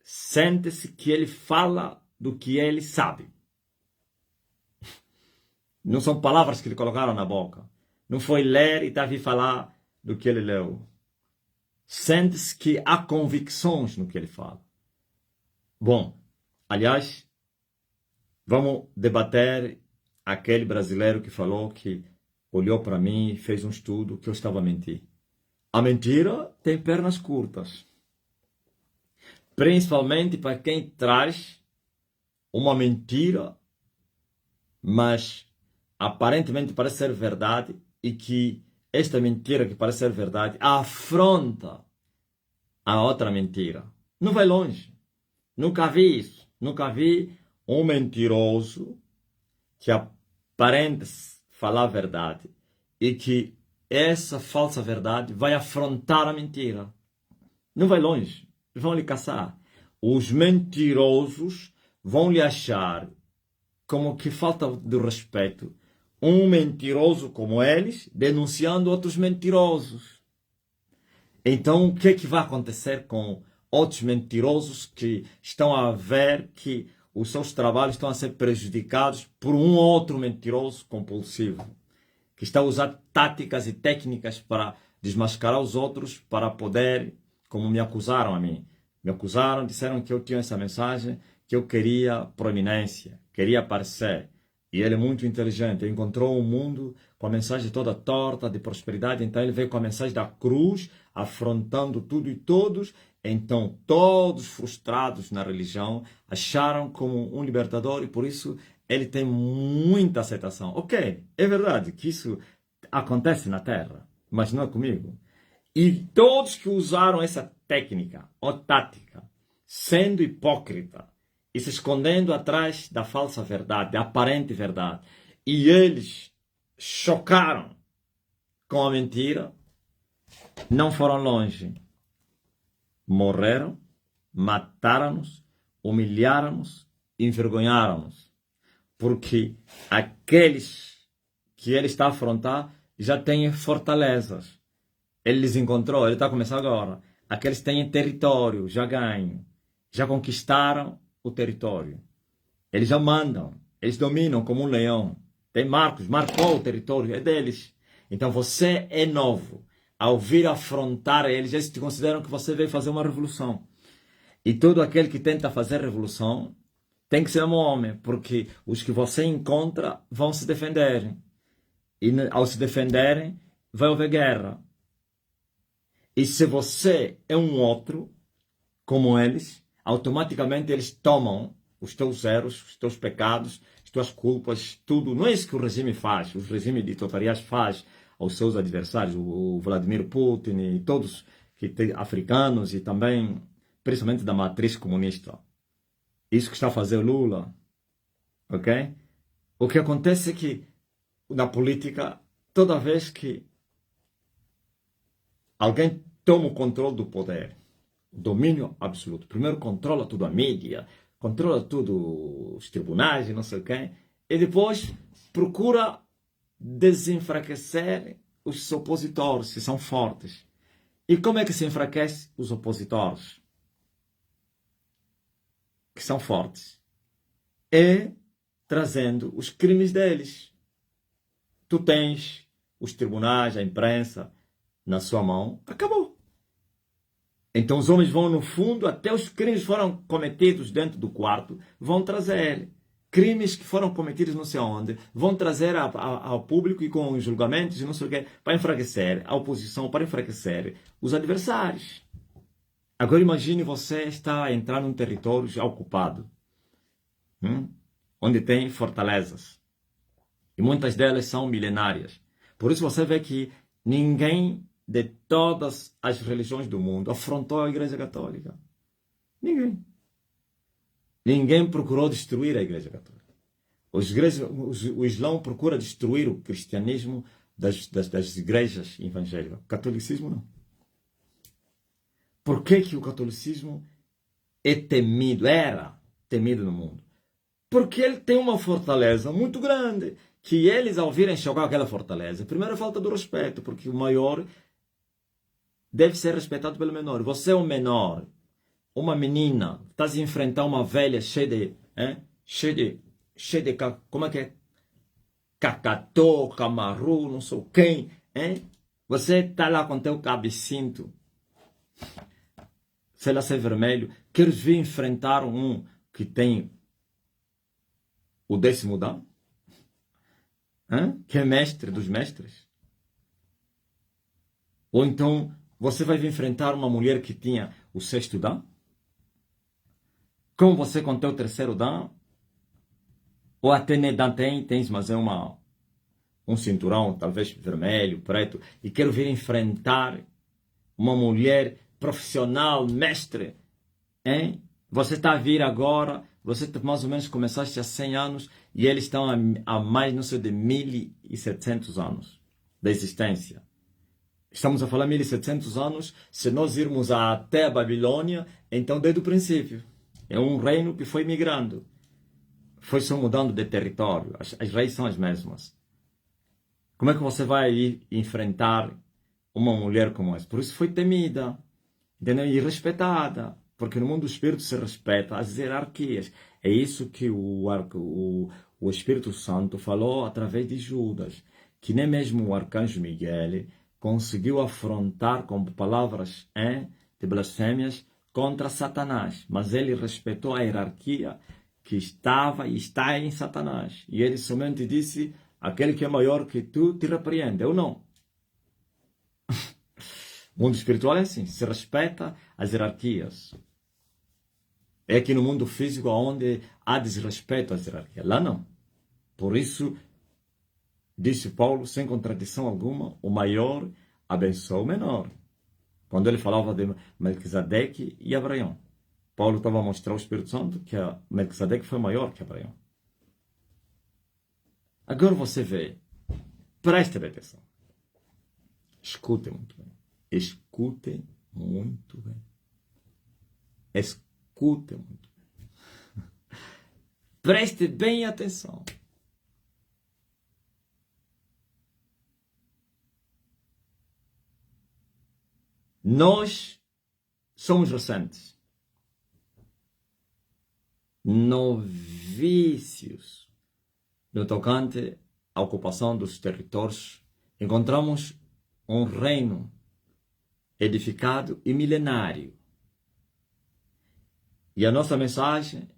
sente-se que ele fala do que ele sabe. Não são palavras que lhe colocaram na boca. Não foi ler e estava a falar do que ele leu. Sente-se que há convicções no que ele fala. Bom, aliás, vamos debater aquele brasileiro que falou que olhou para mim e fez um estudo que eu estava a mentir. A mentira tem pernas curtas. Principalmente para quem traz uma mentira, mas aparentemente parece ser verdade, e que esta mentira que parece ser verdade afronta a outra mentira. Não vai longe. Nunca vi isso. Nunca vi um mentiroso que aparenta falar a verdade e que essa falsa verdade vai afrontar a mentira. Não vai longe. Vão lhe caçar. Os mentirosos vão lhe achar como que falta de respeito um mentiroso como eles denunciando outros mentirosos. Então, o que é que vai acontecer com outros mentirosos que estão a ver que os seus trabalhos estão a ser prejudicados por um outro mentiroso compulsivo, que está a usar táticas e técnicas para desmascarar os outros, para poder, como me acusaram a mim. Me acusaram, disseram que eu tinha essa mensagem, que eu queria proeminência, queria aparecer. E ele é muito inteligente, ele encontrou um mundo com a mensagem toda torta de prosperidade, então ele veio com a mensagem da cruz, afrontando tudo e todos. Então todos frustrados na religião acharam como um libertador e por isso ele tem muita aceitação. Ok, é verdade que isso acontece na Terra, mas não é comigo. E todos que usaram essa técnica ou tática, sendo hipócrita e se escondendo atrás da falsa verdade, da aparente verdade, e eles chocaram com a mentira, não foram longe. Morreram, mataram-nos, humilharam-nos, envergonharam-nos. Porque aqueles que ele está a afrontar já têm fortalezas. Ele les encontrou, ele está a começar agora. Aqueles que têm território, já ganham. Já conquistaram o território. Eles já mandam. Eles dominam como um leão. Tem marcos, marcou o território, é deles. Então você é novo. Ao vir afrontar eles, eles te consideram que você veio fazer uma revolução. E todo aquele que tenta fazer revolução tem que ser um homem, porque os que você encontra vão se defender. E ao se defenderem, vai haver guerra. E se você é um outro, como eles, automaticamente eles tomam os teus erros, os teus pecados, as tuas culpas, tudo. Não é isso que o regime faz, o regime ditatorial faz aos seus adversários, o Vladimir Putin e todos que africanos e também, principalmente da matriz comunista. Isso que está a fazer o Lula, ok? O que acontece é que na política, toda vez que alguém toma o controle do poder, domínio absoluto, primeiro controla tudo a mídia, controla tudo os tribunais e não sei o quê, e depois procura desenfraquecer os opositores, que são fortes. E como é que se enfraquece os opositores, que são fortes? É trazendo os crimes deles. Tu tens os tribunais, a imprensa na sua mão, acabou. Então os homens vão no fundo, até os crimes foram cometidos dentro do quarto, vão trazer. Crimes que foram cometidos não sei onde, vão trazer ao público e com os julgamentos e não sei o quê, para enfraquecer a oposição, para enfraquecer os adversários. Agora imagine você está a entrar num território já ocupado, onde tem fortalezas. E muitas delas são milenárias. Por isso você vê que ninguém de todas as religiões do mundo afrontou a Igreja Católica. Ninguém. Ninguém procurou destruir a Igreja Católica. O Islão procura destruir o cristianismo das igrejas evangélicas. O catolicismo não. Por que o catolicismo é temido, era temido no mundo? Porque ele tem uma fortaleza muito grande, que eles ao virem chocar aquela fortaleza, primeiro é falta do respeito, porque o maior deve ser respeitado pelo menor. Você é um menor, uma menina, estás a enfrentar uma velha cheia de, como é que é? Cacatô, camaru, não sei quem, Você está lá com teu cabecinto, sei lá se é vermelho, queres vir enfrentar um que tem o 10º dan? Que é mestre dos mestres. Ou então você vai enfrentar uma mulher que tinha o sexto dom? Como você com o teu terceiro dom? Ou até nem dom tens, mas é um cinturão, talvez vermelho, preto, e quero vir enfrentar uma mulher profissional, mestre, hein? Você está a vir agora, você mais ou menos começaste há 100 anos e eles estão a mais, não sei, de 1700 anos da existência. Estamos a falar 1700 anos, se nós irmos até a Babilônia, então desde o princípio. É um reino que foi migrando. Foi só mudando de território. As raízes são as mesmas. Como é que você vai ir enfrentar uma mulher como essa? Por isso foi temida, entendeu? E respeitada. Porque no mundo do Espírito se respeita as hierarquias. É isso que o Espírito Santo falou através de Judas. Que nem mesmo o arcanjo Miguel conseguiu afrontar com palavras de blasfêmias contra Satanás. Mas ele respeitou a hierarquia que estava e está em Satanás. E ele somente disse: aquele que é maior que tu te repreende. Eu não. O mundo espiritual é assim, se respeita as hierarquias. É aqui no mundo físico onde há desrespeito às hierarquias. Lá não. Por isso, disse Paulo, sem contradição alguma, o maior abençoa o menor. Quando ele falava de Melquisedeque e Abraão. Paulo estava a mostrar ao Espírito Santo que Melquisedeque foi maior que Abraão. Agora você vê, preste atenção. Escutem muito bem. Escutem muito bem. Escutem muito bem. Preste bem atenção. Nós somos recentes. Novícios no tocante à ocupação dos territórios. Encontramos um reino edificado e milenário. E a nossa mensagem,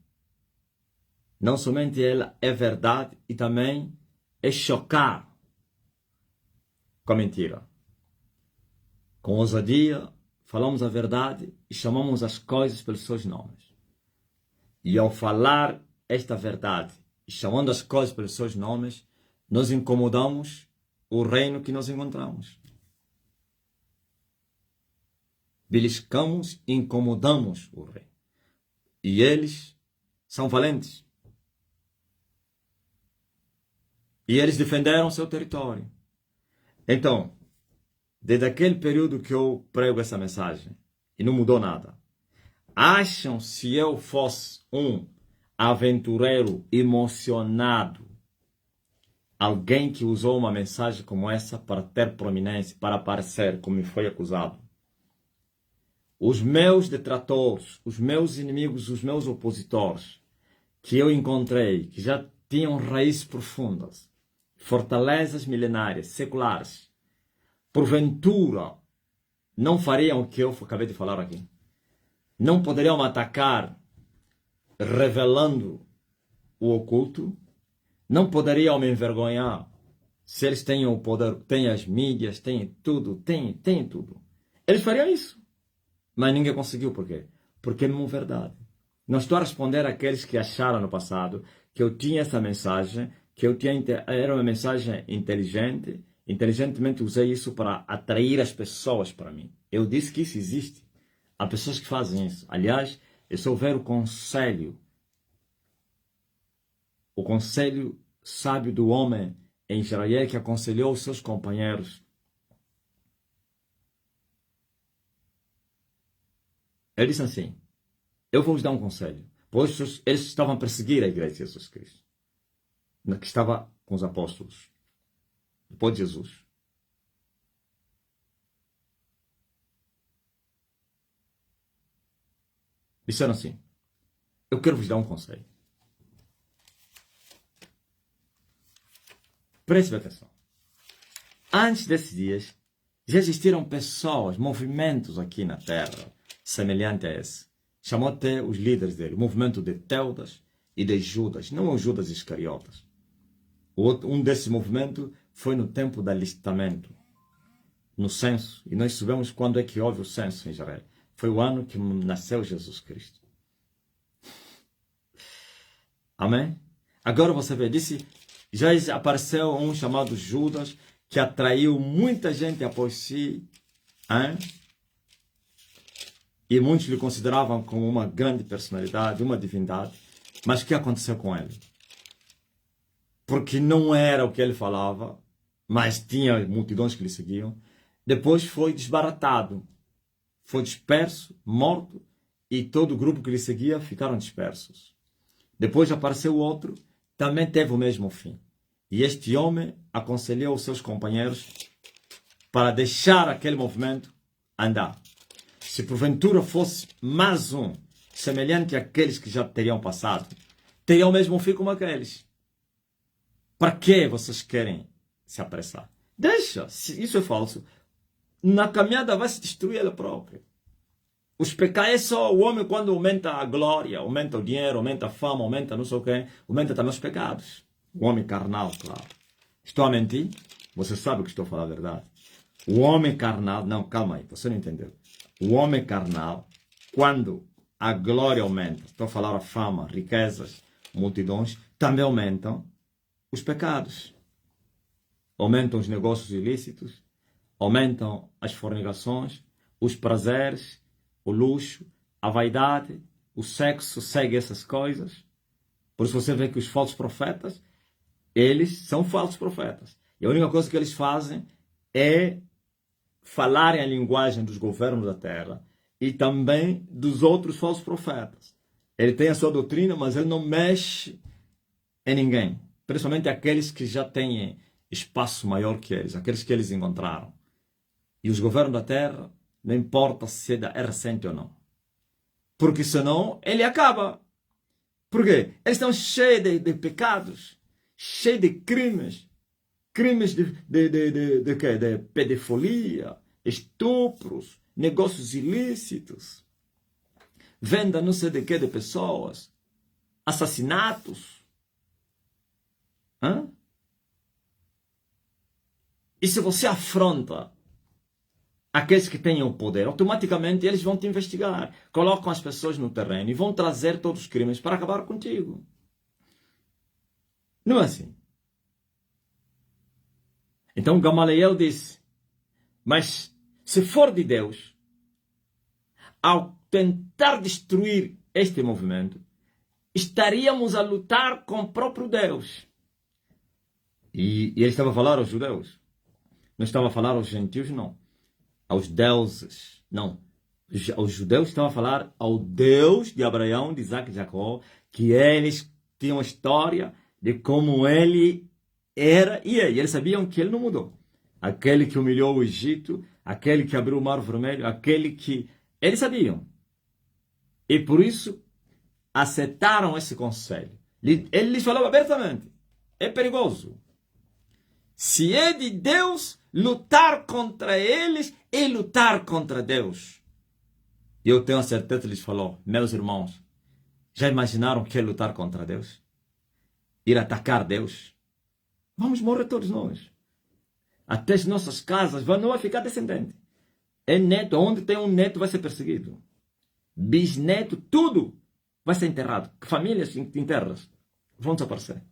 não somente ela é verdade, e também é chocar com a mentira. Com ousadia, falamos a verdade e chamamos as coisas pelos seus nomes. E ao falar esta verdade e chamando as coisas pelos seus nomes, nós incomodamos o reino que nós encontramos. Beliscamos e incomodamos o reino. E eles são valentes. E eles defenderam seu território. Então, desde aquele período que eu prego essa mensagem, e não mudou nada, acham se eu fosse um aventureiro emocionado, alguém que usou uma mensagem como essa para ter prominência, para aparecer, como me foi acusado? Os meus detratores, os meus inimigos, os meus opositores, que eu encontrei, que já tinham raízes profundas, fortalezas milenárias, seculares, porventura, não fariam o que eu acabei de falar aqui. Não poderiam me atacar revelando o oculto. Não poderiam me envergonhar se eles têm o poder, têm as mídias, têm tudo, têm tudo. Eles fariam isso. Mas ninguém conseguiu. Por quê? Porque é uma verdade. Não estou a responder àqueles que acharam no passado que eu tinha essa mensagem, que era uma mensagem inteligente. Inteligentemente usei isso para atrair as pessoas para mim. Eu disse que isso existe. Há pessoas que fazem isso. Aliás, eu só ver o conselho sábio do homem em Israel que aconselhou os seus companheiros. Ele disse assim: eu vou vos dar um conselho. Pois eles estavam a perseguir a igreja de Jesus Cristo, que estava com os apóstolos, depois de Jesus. Disseram assim: eu quero vos dar um conselho. Preste atenção. Antes desses dias, já existiram pessoas, movimentos aqui na Terra, semelhante a esse. Chamou até os líderes dele, o movimento de Teudas e de Judas, não os Judas Iscariotas. Um desses movimentos foi no tempo do alistamento, no censo. E nós sabemos quando é que houve o censo em Israel. Foi o ano que nasceu Jesus Cristo. Amém? Agora você vê, disse, já apareceu um chamado Judas, que atraiu muita gente após si, hein? E muitos lhe consideravam como uma grande personalidade, uma divindade. Mas o que aconteceu com ele? Porque não era o que ele falava, mas tinha multidões que lhe seguiam. Depois foi desbaratado, foi disperso, morto, e todo o grupo que lhe seguia ficaram dispersos. Depois apareceu outro, também teve o mesmo fim. E este homem aconselhou os seus companheiros para deixar aquele movimento andar. Se porventura fosse mais um, semelhante àqueles que já teriam passado, teriam o mesmo fim como aqueles. Para que vocês querem se apressar? Deixa, se isso é falso. Na caminhada vai se destruir ela própria. Os pecados é só o homem quando aumenta a glória, aumenta o dinheiro, aumenta a fama, aumenta não sei o quê, aumenta também os pecados. O homem carnal, claro. Estou a mentir? Você sabe que estou a falar a verdade. O homem carnal, não, calma aí, você não entendeu. O homem carnal, quando a glória aumenta, estou a falar a fama, riquezas, multidões, também aumentam os pecados. Aumentam os negócios ilícitos, aumentam as fornicações, os prazeres, o luxo, a vaidade, o sexo segue essas coisas. Por isso você vê que os falsos profetas, eles são falsos profetas. E a única coisa que eles fazem é falarem a linguagem dos governos da terra e também dos outros falsos profetas. Ele tem a sua doutrina, mas ele não mexe em ninguém. Principalmente aqueles que já têm espaço maior que eles, aqueles que eles encontraram. E os governos da terra, não importa se é recente ou não. Porque senão ele acaba. Por quê? Eles estão cheios de pecados, cheios de crimes. Crimes de pedofilia, estupros, negócios ilícitos, venda não sei de que de pessoas, assassinatos. Hã? E se você afronta aqueles que têm o poder, automaticamente eles vão te investigar, colocam as pessoas no terreno e vão trazer todos os crimes para acabar contigo. Não é assim? Então Gamaliel disse, mas se for de Deus, ao tentar destruir este movimento, estaríamos a lutar com o próprio Deus. E ele estava a falar aos judeus. Não estava a falar aos gentios, não. Aos deuses, não. Aos judeus estava a falar ao Deus de Abraão, de Isaac e de Jacó, que eles tinham a história de como ele era e é. E eles sabiam que ele não mudou. Aquele que humilhou o Egito, aquele que abriu o Mar Vermelho, aquele que... Eles sabiam. E por isso aceitaram esse conselho. Ele lhes falou abertamente. É perigoso. Se é de Deus, lutar contra eles é lutar contra Deus. E eu tenho a certeza que ele lhes falou, meus irmãos, já imaginaram o que é lutar contra Deus? Ir atacar Deus? Vamos morrer todos nós. Até as nossas casas não vai ficar descendente. É neto, onde tem um neto vai ser perseguido. Bisneto, tudo vai ser enterrado. Famílias inteiras vão desaparecer.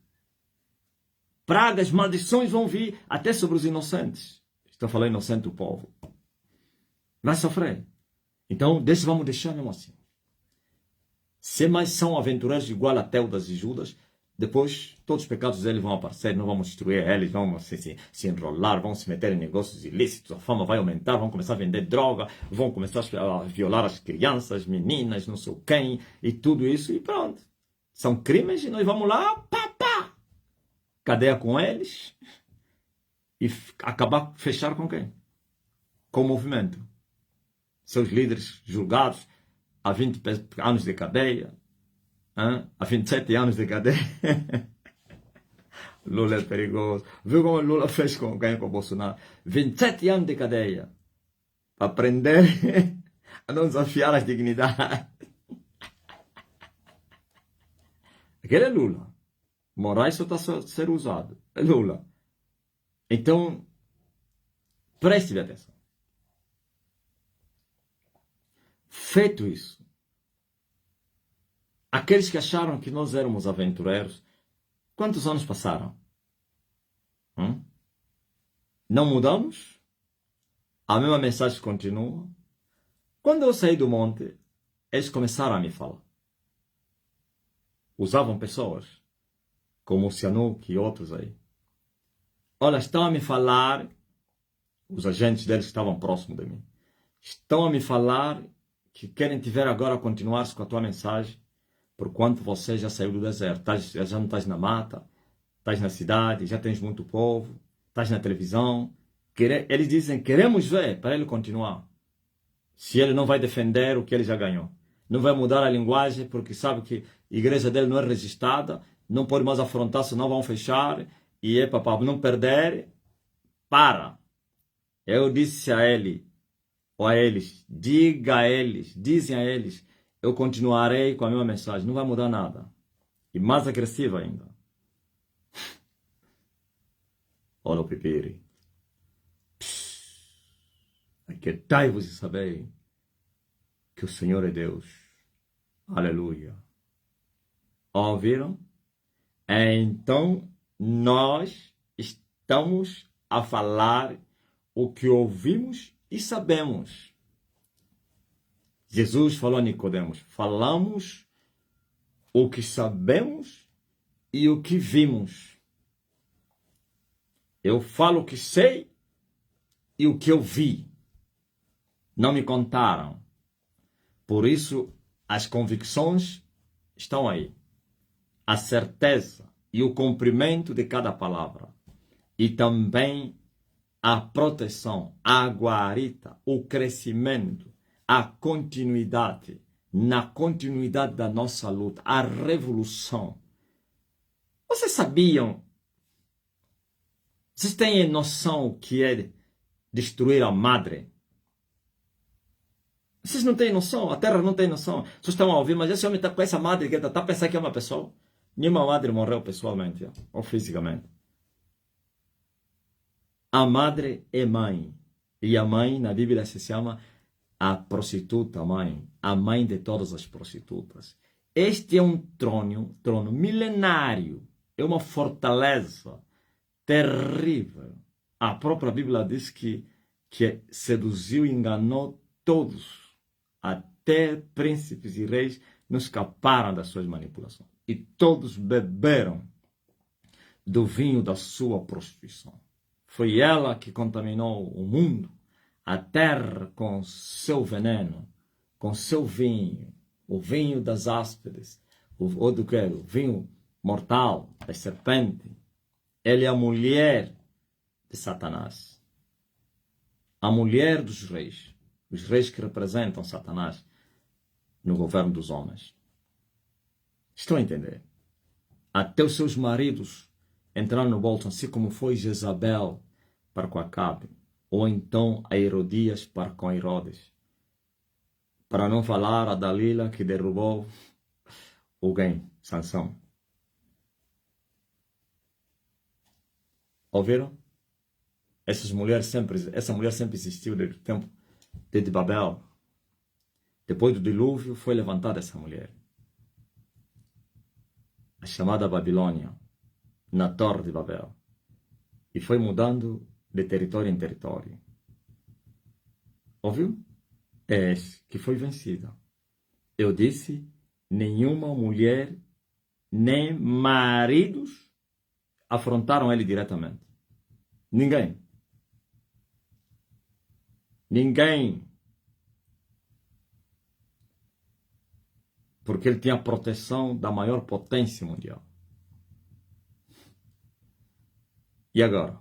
Pragas, maldições vão vir até sobre os inocentes. Estou falando inocente do povo. Vai sofrer. Então, vamos deixar mesmo assim. Se mais são aventureiros igual a Teudas e Judas, depois todos os pecados deles vão aparecer, não vamos destruir eles, vão se enrolar, vão se meter em negócios ilícitos, a fama vai aumentar, vão começar a vender droga, vão começar a violar as crianças, meninas, não sei quem, e tudo isso, e pronto. São crimes e nós vamos lá, pá, pá, cadeia com eles, e acabar, fechar com quem? Com o movimento. Seus líderes julgados a 20 anos de cadeia, há 27 anos de cadeia. Lula é perigoso. Viu como Lula fez com o Bolsonaro? 27 anos de cadeia. Para aprender a não desafiar as dignidades. Aquele é Lula. Moraes só está a ser usado. É Lula. Então, preste atenção. Feito isso, aqueles que acharam que nós éramos aventureiros, quantos anos passaram? Não mudamos? A mesma mensagem continua? Quando eu saí do monte, eles começaram a me falar. Usavam pessoas, como o Sihanouk e outros aí. Olha, estão a me falar, os agentes deles que estavam próximos de mim, estão a me falar que querem te ver agora continuar com a tua mensagem, por quanto você já saiu do deserto, já não estás na mata, estás na cidade, já tens muito povo, estás na televisão. Eles dizem, queremos ver para ele continuar. Se ele não vai defender o que ele já ganhou. Não vai mudar a linguagem, porque sabe que a igreja dele não é registrada, não pode mais afrontar, senão vão fechar, e é para não perder, para. Eu disse a ele, ou a eles, diga a eles, dizem a eles, eu continuarei com a mesma mensagem, não vai mudar nada. E mais agressiva ainda. Olha o pipiri. Aquietai-vos e sabei que o Senhor é Deus. Aleluia. Ouviram? Então, nós estamos a falar o que ouvimos e sabemos. Jesus falou a Nicodemos, falamos o que sabemos e o que vimos. Eu falo o que sei e o que eu vi. Não me contaram. Por isso, as convicções estão aí. A certeza e o cumprimento de cada palavra. E também a proteção, a guarita, o crescimento, a continuidade, na continuidade da nossa luta, a revolução. Vocês sabiam? Vocês têm noção o que é destruir a madre? Vocês não têm noção, a terra não tem noção. Vocês estão a ouvir, mas esse homem está com essa madre que está pensando que é uma pessoa. Nenhuma madre morreu pessoalmente, ou fisicamente. A madre é mãe. E a mãe, na Bíblia, se chama a prostituta mãe. A mãe de todas as prostitutas. Este é um trono milenário. É uma fortaleza terrível. A própria Bíblia diz que seduziu e enganou todos. Até príncipes e reis não escaparam das suas manipulações. E todos beberam do vinho da sua prostituição. Foi ela que contaminou o mundo, a terra com seu veneno, com seu vinho, o vinho das ásperas, o vinho mortal, da serpente. Ela é a mulher de Satanás, a mulher dos reis, os reis que representam Satanás no governo dos homens. Estão a entender? Até os seus maridos entraram no bolso, assim como foi Jezabel para com Acabe, ou então a Herodias para com Herodes. Para não falar a Dalila que derrubou alguém, Sansão. Ouviram? Essa mulher sempre existiu desde o tempo de Babel. Depois do dilúvio foi levantada essa mulher. A chamada Babilônia, na Torre de Babel. E foi mudando de território em território. Ouviu? É que foi vencida. Eu disse, nenhuma mulher, nem maridos afrontaram ele diretamente. Ninguém. Ninguém. Porque ele tinha a proteção da maior potência mundial. E agora?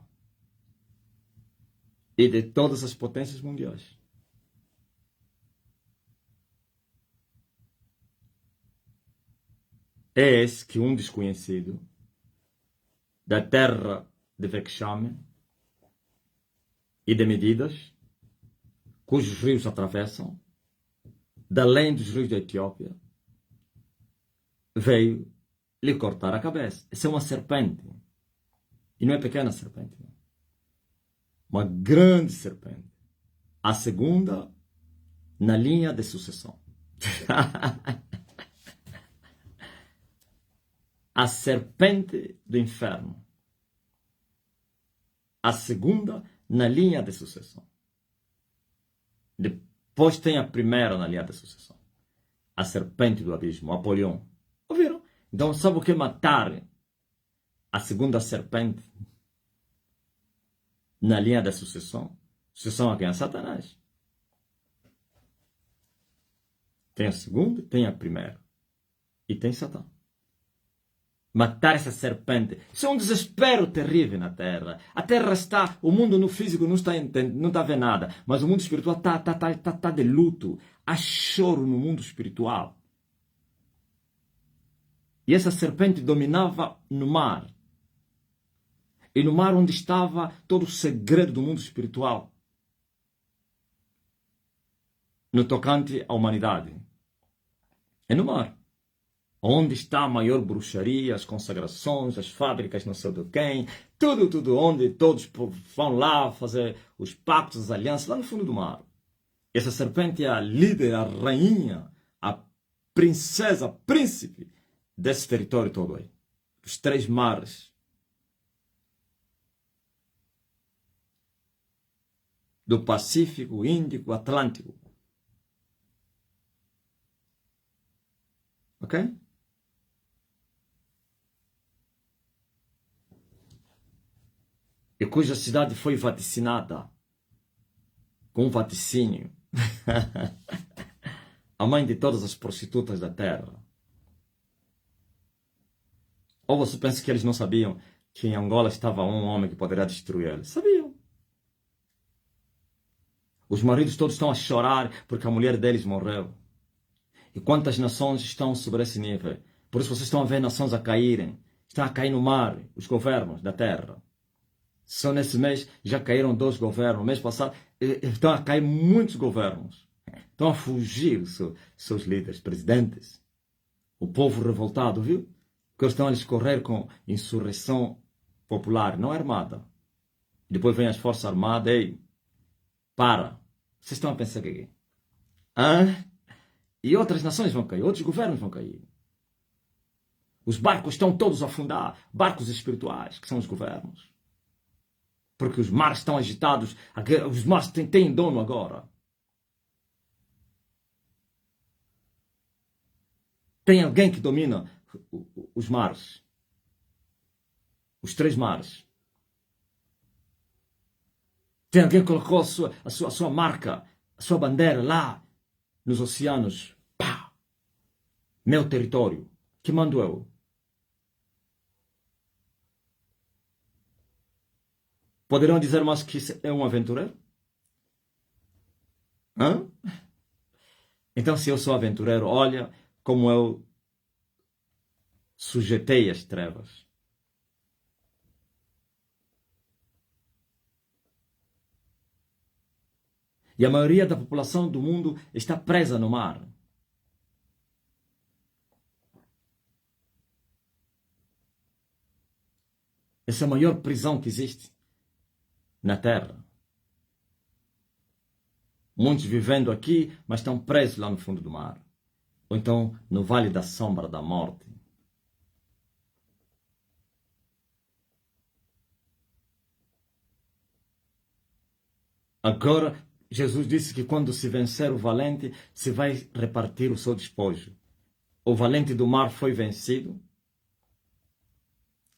E de todas as potências mundiais. Eis que um desconhecido da terra de Vexame e de Medidas, cujos rios atravessam, da além dos rios da Etiópia, veio lhe cortar a cabeça. Essa é uma serpente. E não é pequena serpente. Não. Uma grande serpente. A segunda na linha de sucessão. A serpente do inferno. A segunda na linha de sucessão. Depois tem a primeira na linha de sucessão. A serpente do abismo, Apolion. Ouviram? Então, sabe o que é matar a segunda serpente na linha da sucessão? Sucessão a quem? A Satanás. Tem a segunda, tem a primeira. E tem Satã. Matar essa serpente. Isso é um desespero terrível na Terra. A Terra está... O mundo no físico não está vendo nada. Mas o mundo espiritual está de luto. Há choro no mundo espiritual. E essa serpente dominava no mar. E no mar onde estava todo o segredo do mundo espiritual. No tocante à humanidade. É no mar. Onde está a maior bruxaria, as consagrações, as fábricas, não sei de quem. Tudo, onde todos vão lá fazer os pactos, as alianças, lá no fundo do mar. Essa serpente é a líder, a rainha, a princesa, a príncipe desse território todo aí. Dos 3 mares. Do Pacífico, Índico, Atlântico. Ok? E cuja cidade foi vaticinada com um vaticínio. A mãe de todas as prostitutas da terra. Ou você pensa que eles não sabiam que em Angola estava um homem que poderia destruir eles? Sabiam. Os maridos todos estão a chorar porque a mulher deles morreu. E quantas nações estão sobre esse nível? Por isso vocês estão a ver nações a caírem. Estão a cair no mar, os governos da terra. Só nesse mês já caíram 2 governos. No mês passado estão a cair muitos governos. Estão a fugir seus líderes, presidentes. O povo revoltado, viu? Que eles estão a escorrer com insurreição popular, não armada. Depois vem as forças armadas. Ei, para. Vocês estão a pensar que é? E outras nações vão cair, outros governos vão cair. Os barcos estão todos a afundar. Barcos espirituais, que são os governos. Porque os mares estão agitados. Os mares têm dono agora. Tem alguém que domina os mares. Os 3 mares. Tem alguém que colocou a sua marca, a sua bandeira lá nos oceanos. Pá! Meu território. Que mando eu? Poderão dizer mais que isso é um aventureiro? Hã? Então, se eu sou aventureiro, olha como eu sujeitei as trevas. E a maioria da população do mundo está presa no mar. Essa é a maior prisão que existe na Terra. Muitos vivendo aqui, mas estão presos lá no fundo do mar. Ou então no vale da sombra da morte. Agora, Jesus disse que quando se vencer o valente, se vai repartir o seu despojo. O valente do mar foi vencido.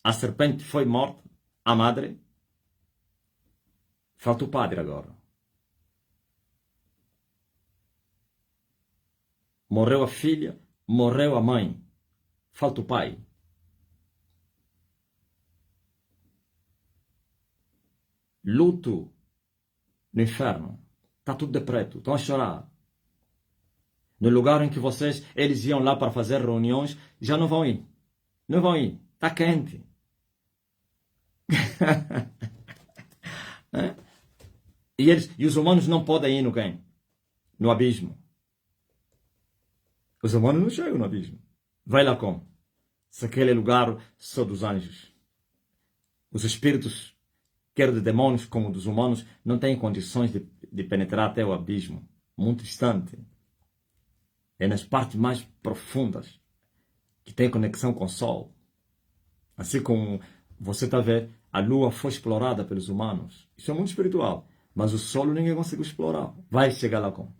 A serpente foi morta. A madre. Falta o padre agora. Morreu a filha, morreu a mãe. Falta o pai. Luto no inferno. Está tudo de preto. Estão a chorar. No lugar em que eles iam lá para fazer reuniões, já não vão ir. Não vão ir. Está quente. E os humanos não podem ir no quem? No abismo. Os humanos não chegam no abismo. Vai lá como? se aquele lugar só dos anjos. Os espíritos, quer de demônios como dos humanos, não têm condições de penetrar até o abismo, muito distante. É nas partes mais profundas que tem conexão com o Sol. Assim como você está vendo, a Lua foi explorada pelos humanos. Isso é muito espiritual. Mas o Sol ninguém conseguiu explorar. Vai chegar lá como?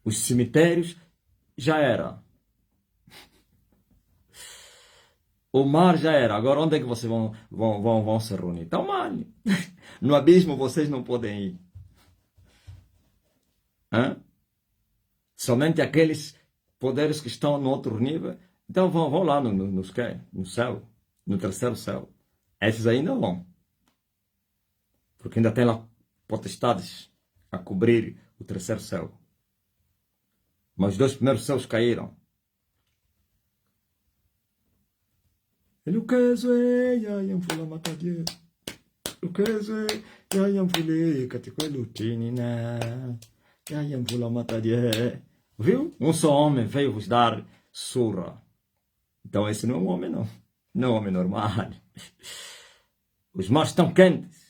Os cemitérios já era. O mar já era. Agora onde é que vocês vão se reunir? Então, mal. No abismo vocês não podem ir. Hã? Somente aqueles poderes que estão no outro nível. Então vão lá no céu. No terceiro céu. Esses ainda vão. Porque ainda tem lá potestades a cobrir o terceiro céu. Mas os dois primeiros céus caíram. Ele o caso é yayam fula matadie. O caso é yayam fule katiquelutinina. Yayam fula matadie. Viu? Um só homem veio vos dar surra. Então esse não é um homem, não. Não é um homem normal. Os mares estão quentes.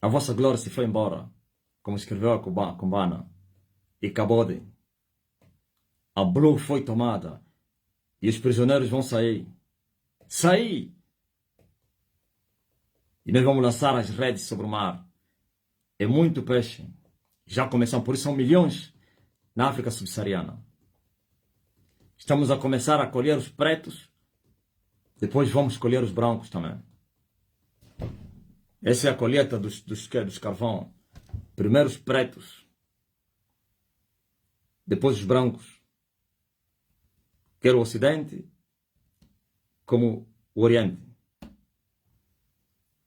A vossa glória se foi embora, como escreveu a Kumbana. E Kabode. A Blue foi tomada. E os prisioneiros vão sair. Sair! E nós vamos lançar as redes sobre o mar. É muito peixe. Já começamos, por isso são milhões na África subsaariana. Estamos a começar a colher os pretos. Depois vamos colher os brancos também. Essa é a colheita dos carvão. Primeiro os pretos. Depois os brancos. Quer o Ocidente, como o Oriente.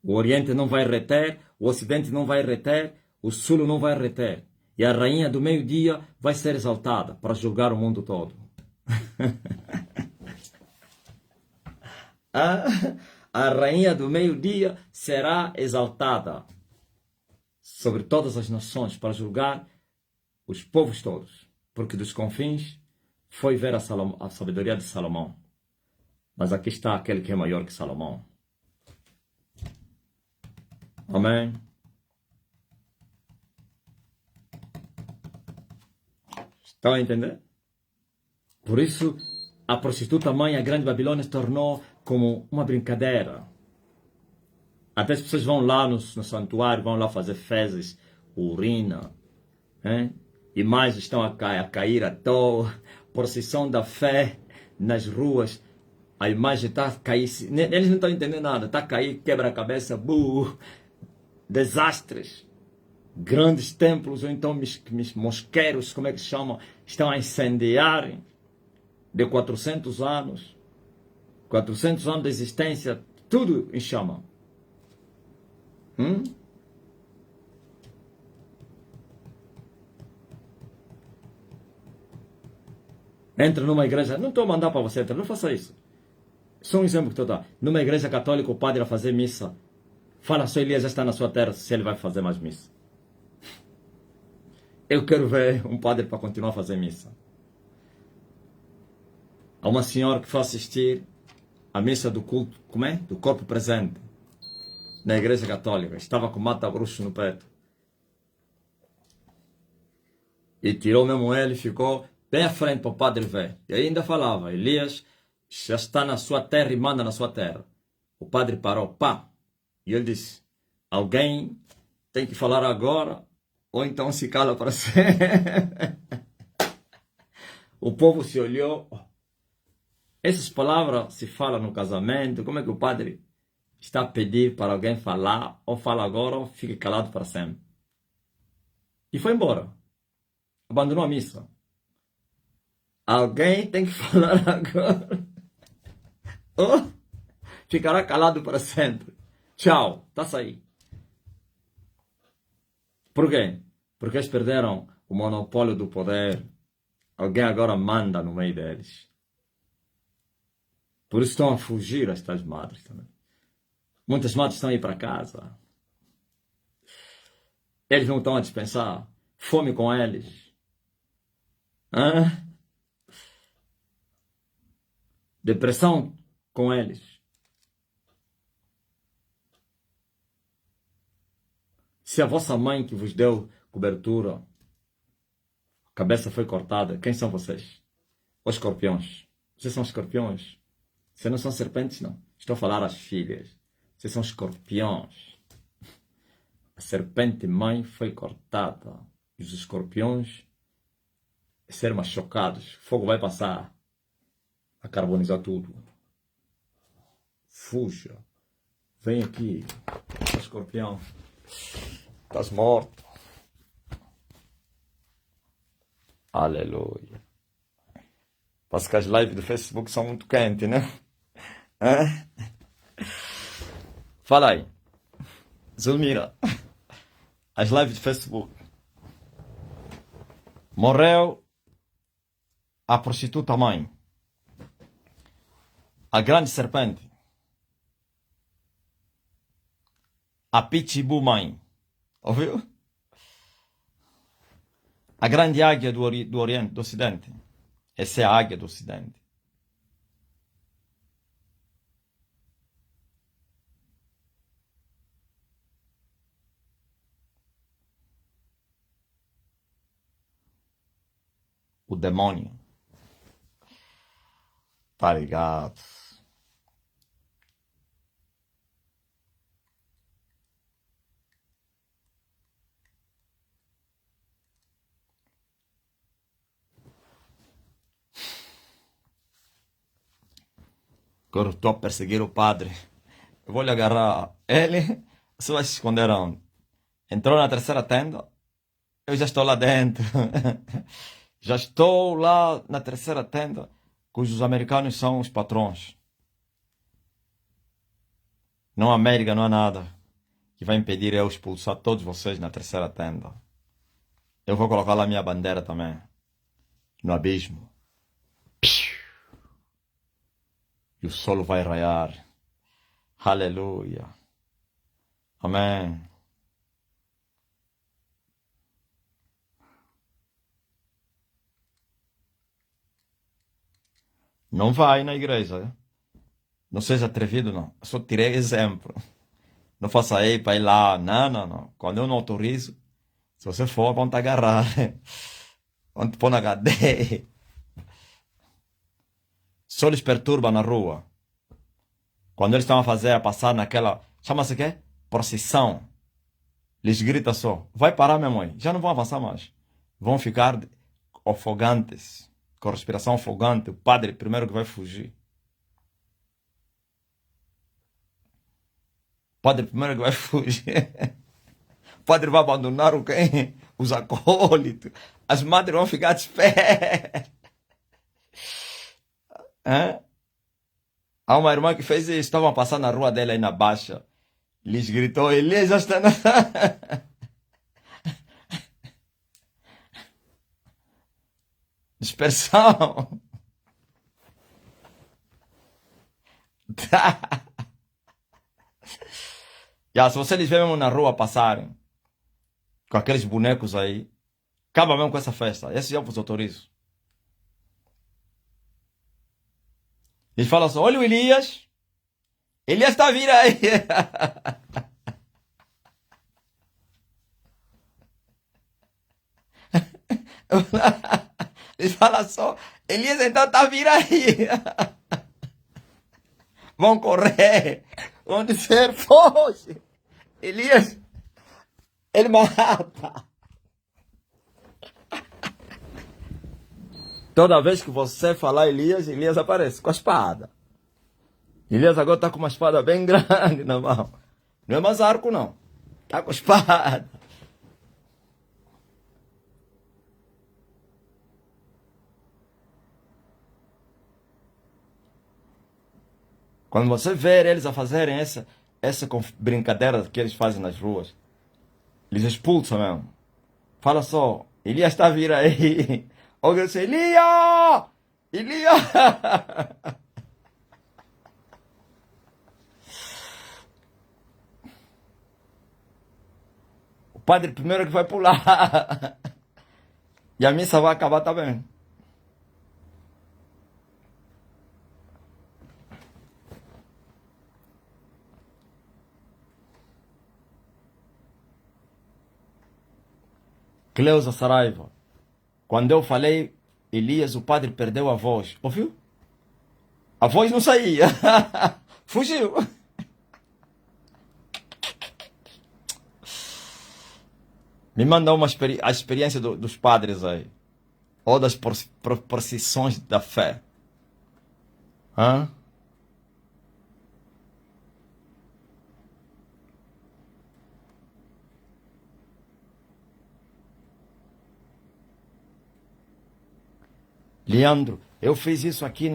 O Oriente não vai reter, o Ocidente não vai reter, o Sul não vai reter. E a rainha do meio-dia vai ser exaltada para julgar o mundo todo. A rainha do meio-dia será exaltada sobre todas as nações para julgar os povos todos. Porque dos confins foi ver a sabedoria de Salomão. Mas aqui está aquele que é maior que Salomão. Amém? Estão a entender? Por isso, a prostituta mãe, a grande Babilônia, se tornou como uma brincadeira. Até as pessoas vão lá no santuário, vão lá fazer fezes, urina, hein? Imagens estão a cair à toa, procissão da fé nas ruas, a imagem está a cair, eles não estão entendendo nada, está a cair, quebra a cabeça, desastres, grandes templos, ou então mosqueiros, como é que se chama, estão a incendiar, de 400 anos de existência, tudo em chama. Entra numa igreja, não estou a mandar para você entrar, não faça isso. Só um exemplo que estou a dar. Numa igreja católica, o padre a fazer missa, fala, só Elias já está na sua terra, se ele vai fazer mais missa. Eu quero ver um padre para continuar a fazer missa. Há uma senhora que foi assistir a missa do culto, como é? Do corpo presente, na igreja católica. Estava com mata-bruxo no peito. E tirou mesmo ele e ficou bem à frente para o padre ver. E ainda falava, Elias já está na sua terra e manda na sua terra. O padre parou, pá. E ele disse, alguém tem que falar agora, ou então se cala para sempre. O povo se olhou. Essas palavras se falam no casamento. Como é que o padre está a pedir para alguém falar, ou fala agora, ou fique calado para sempre? E foi embora. Abandonou a missa. Alguém tem que falar agora. Ou ficará calado para sempre. Tchau, está aí. Por quê? Porque eles perderam o monopólio do poder. Alguém agora manda no meio deles. Por isso estão a fugir estas madres também. Muitas matas estão aí para casa. Eles não estão a dispensar. Fome com eles. Hã? Depressão com eles. Se a vossa mãe que vos deu cobertura, a cabeça foi cortada, quem são vocês? Os escorpiões. Vocês são escorpiões. Vocês não são serpentes, não. Estou a falar às filhas. Vocês são escorpiões. A serpente mãe foi cortada. E os escorpiões ser machucados. Fogo vai passar a carbonizar tudo. Fuja. Vem aqui. Escorpião. Estás morto. Aleluia. Parece que as lives do Facebook são muito quentes, né? Hã? Fala aí. Zulmira. As lives do Facebook. Morreu a prostituta mãe. A grande serpente. A Pitbull mãe. Ouviu? A grande águia do Oriente, do Ocidente. Essa é a águia do Ocidente. O demônio. Tá ligado? Agora eu estou a perseguir o padre. Eu vou lhe agarrar. Ele, você vai se esconder onde? Entrou na terceira tenda? Eu já estou lá dentro. Já estou lá na terceira tenda, cujos americanos são os patrões. Não há América, não há nada que vai impedir eu expulsar todos vocês na terceira tenda. Eu vou colocar lá minha bandeira também. No abismo. E o sol vai raiar. Aleluia. Amém. Não vai na igreja. Não seja atrevido, não. Eu só tirei exemplo. Não faça aí para ir lá. Não, não, não. Quando eu não autorizo, se você for, vão te agarrar. Vão te pôr na cadeia. Só eles perturbam na rua. Quando eles estão a passar naquela... Chama-se o quê? Procissão. Eles gritam só. Vai parar, minha mãe. Já não vão avançar mais. Vão ficar afogantes. Com respiração afogante. O padre primeiro que vai fugir. O padre primeiro que vai fugir. O padre vai abandonar o quem? Os acólitos. As madres vão ficar de pé. Hã? Há uma irmã que fez isso. Estavam passando na rua dela aí na Baixa. Lhes gritou, Elias já está na... Dispersão. Já, se vocês vêem mesmo na rua passarem com aqueles bonecos aí, acaba mesmo com essa festa. Esse eu vos autorizo. Eles falam assim, olha o Elias. Elias está a vir aí. Eles falam só, Elias então está a vir aí. Vão correr. Vão dizer, foge. Elias, ele mata. Toda vez que você falar Elias, Elias aparece com a espada. Elias agora está com uma espada bem grande na mão. Não é mais arco, não. Está com espada. Quando você vê eles a fazerem essa brincadeira que eles fazem nas ruas, eles expulsam mesmo. Fala só, Elias está a vir aí. Alguém diz, Elias! Elias! padre primeiro que vai pular. E a missa vai acabar também. Cleusa Saraiva. Quando eu falei Elias, o padre perdeu a voz. Ouviu? A voz não saía. Fugiu. Me manda a experiência dos padres aí. Ou das procissões da fé. Hã? Leandro, eu fiz isso aqui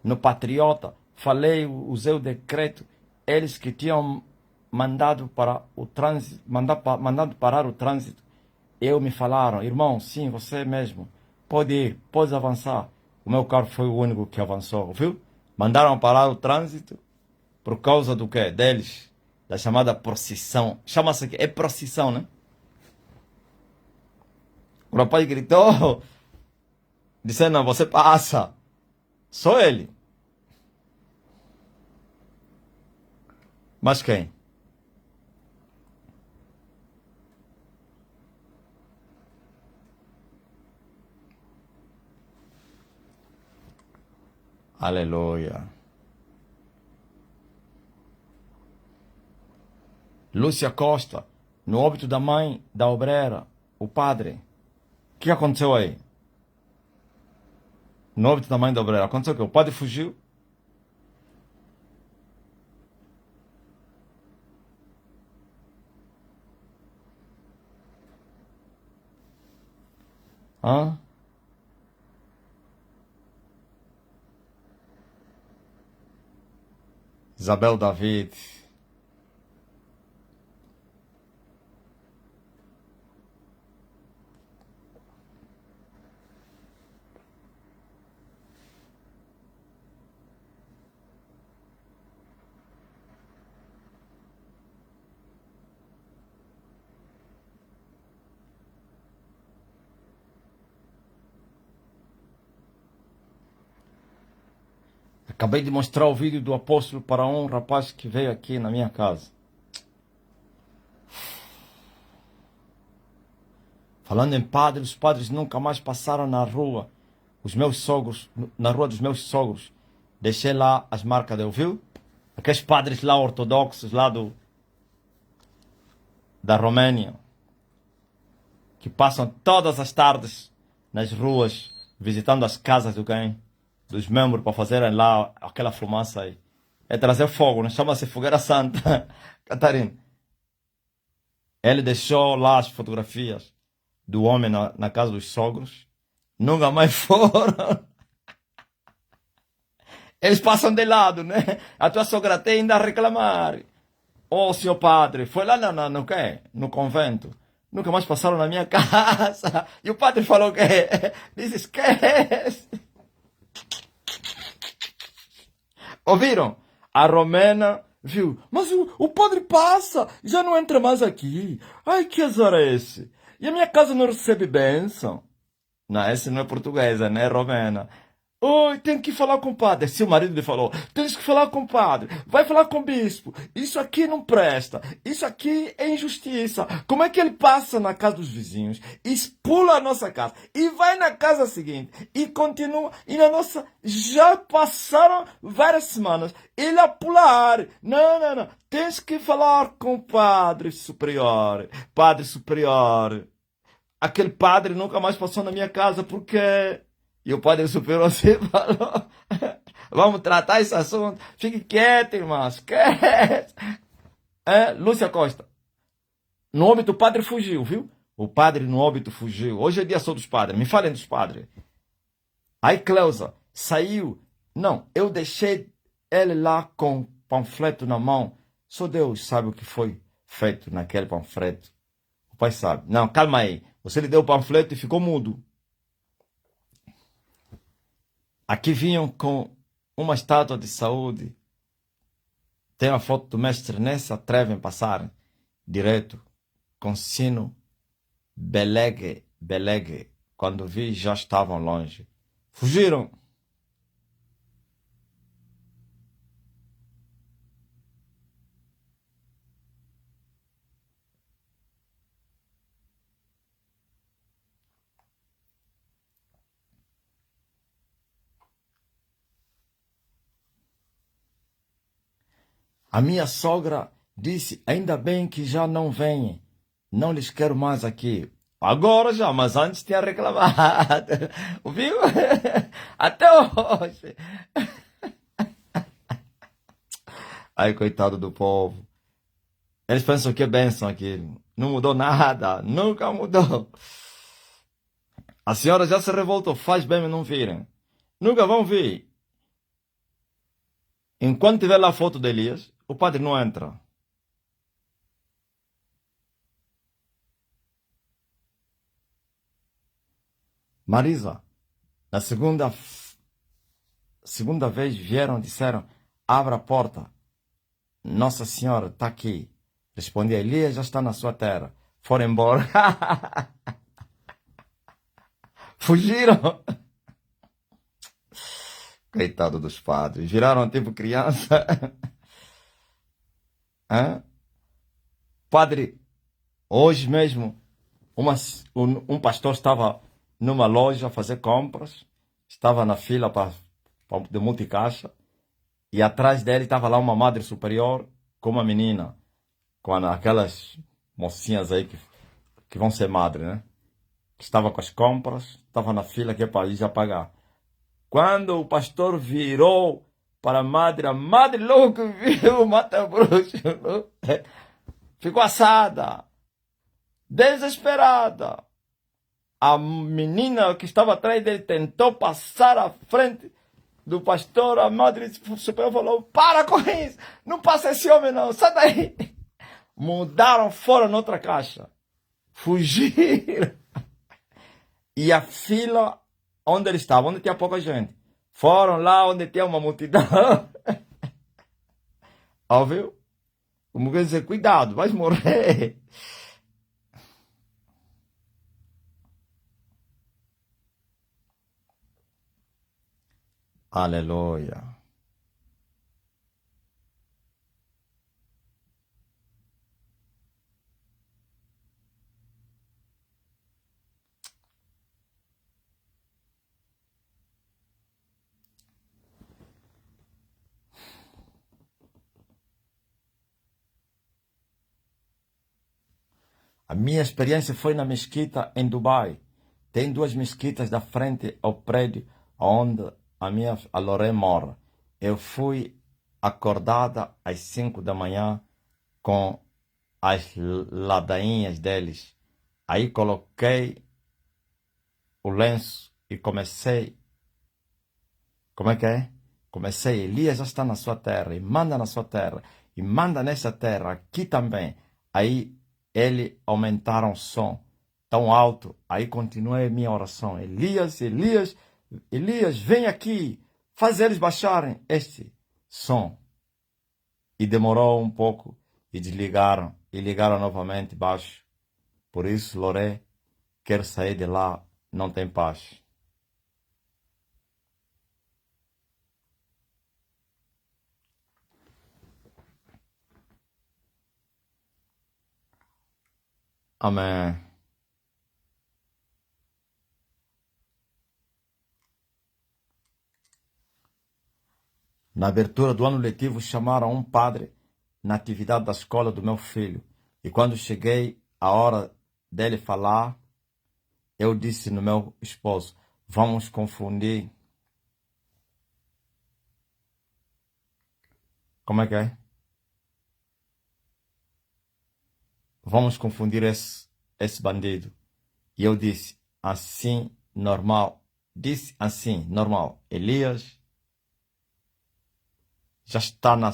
no Patriota. Falei, usei o decreto. Eles que tinham mandado para o trânsito, mandado parar o trânsito. Me falaram, irmão, sim, você mesmo. Pode ir, pode avançar. O meu carro foi o único que avançou, viu? Mandaram parar o trânsito por causa do quê? Deles. Da chamada procissão. Chama-se aqui, é procissão, né? O rapaz gritou, disse, não, você passa. Só ele. Mas quem? Aleluia. Lúcia Costa, no óbito da mãe da obreira, o padre. O que aconteceu aí? No óbito da mãe da obreira, aconteceu o quê? O padre fugiu? Hã? Isabel David. Acabei de mostrar o vídeo do apóstolo para um rapaz que veio aqui na minha casa. Falando em padres, os padres nunca mais passaram na rua. Os meus sogros, na rua dos meus sogros. Deixei lá as marcas, viu? Aqueles padres lá ortodoxos, lá da Romênia. Que passam todas as tardes nas ruas, visitando as casas dos membros, para fazerem lá aquela fumaça aí. É trazer fogo, não chama-se fogueira santa. Catarina. Ele deixou lá as fotografias do homem na casa dos sogros. Nunca mais foram. Eles passam de lado, né? A tua sogra tem ainda a reclamar. Oh, seu padre, foi lá no quê? No convento. Nunca mais passaram na minha casa. E o padre falou que disse, esquece. Ouviram? A Romena viu. Mas o padre passa, já não entra mais aqui. Ai, que azar é esse? E a minha casa não recebe bênção. Não, essa não é portuguesa, né? É romena. Oi, tem que falar com o padre. Se o marido lhe falou, tens que falar com o padre. Vai falar com o bispo. Isso aqui não presta. Isso aqui é injustiça. Como é que ele passa na casa dos vizinhos, pula a nossa casa e vai na casa seguinte e continua. E na nossa, já passaram várias semanas. Ele a pular. Não. Tens que falar com o padre superior. Padre superior. Aquele padre nunca mais passou na minha casa porque... E o padre superior assim falou, vamos tratar esse assunto. Fique quieto, irmãos, quieto. Lúcia Costa, no óbito o padre fugiu, viu? O padre no óbito fugiu. Hoje é dia só dos padres, me falem dos padres. Aí Cleusa saiu. Não, eu deixei ele lá com o panfleto na mão. Só Deus sabe o que foi feito naquele panfleto. O pai sabe. Não, calma aí. Você lhe deu o panfleto e ficou mudo. Aqui vinham com uma estátua de saúde. Tem a foto do mestre nessa, atrevem passar direto. com sino belegue, belegue. Quando vi, já estavam longe. Fugiram. A minha sogra disse, ainda bem que já não vêm. Não lhes quero mais aqui. Agora já, mas antes tinha reclamado. Viu? Até hoje. Ai, coitado do povo. Eles pensam que é bênção aquilo. Não mudou nada. Nunca mudou. A senhora já se revoltou. Faz bem não virem. Nunca vão vir. Enquanto tiver lá a foto de Elias, o padre não entra. Marisa, na segunda vez vieram e disseram, abra a porta. Nossa Senhora está aqui. Respondi, Elias já está na sua terra. Foram embora. Fugiram. Coitado dos padres. Viraram tipo criança. Hã? Padre, hoje mesmo, um pastor estava numa loja a fazer compras. Estava na fila de multicaixa. E atrás dele estava lá uma madre superior com uma menina. Com aquelas mocinhas aí que vão ser madre, né? Estava com as compras, estava na fila que é para ir já pagar. Quando o pastor virou para a madre logo viu o mata-bruxo. Ficou assada, desesperada. A menina que estava atrás dele tentou passar à frente do pastor. A madre superior falou, para com isso, não passa esse homem não, sai daí. Mudaram, foram noutra caixa. Fugiram. E a fila onde ele estava, onde tinha pouca gente, foram lá onde tinha uma multidão. Ouviu? Como quer dizer, cuidado, vais morrer. Aleluia. A minha experiência foi na mesquita em Dubai. Tem duas mesquitas da frente ao prédio onde a Loré mora. Eu fui acordada às 5 da manhã com as ladainhas deles. Aí coloquei o lenço e comecei. Como é que é? Comecei, Elias já está na sua terra, e manda na sua terra, e manda nessa terra, aqui também. Aí ele aumentaram o som tão alto, aí continuei a minha oração. Elias, Elias, Elias, vem aqui, faz eles baixarem este som. E demorou um pouco, e desligaram, e ligaram novamente baixo. Por isso, Loré, quer sair de lá, não tem paz. Amém. Na abertura do ano letivo, chamaram um padre na atividade da escola do meu filho. E quando cheguei a hora dele falar, eu disse no meu esposo, vamos confundir. Como é que é? Vamos confundir esse bandido. E eu disse, assim, normal. Disse assim, normal. Elias já está na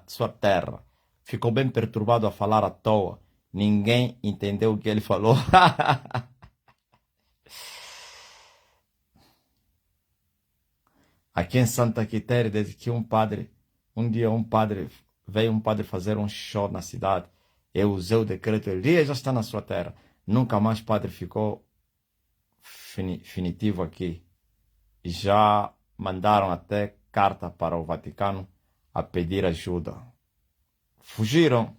sua terra. Ficou bem perturbado a falar à toa. Ninguém entendeu o que ele falou. Aqui em Santa Quitéria, desde que um dia um padre veio fazer um show na cidade. Eu usei o decreto, Elias já está na sua terra. Nunca mais padre ficou definitivo aqui. Já mandaram até carta para o Vaticano a pedir ajuda. Fugiram.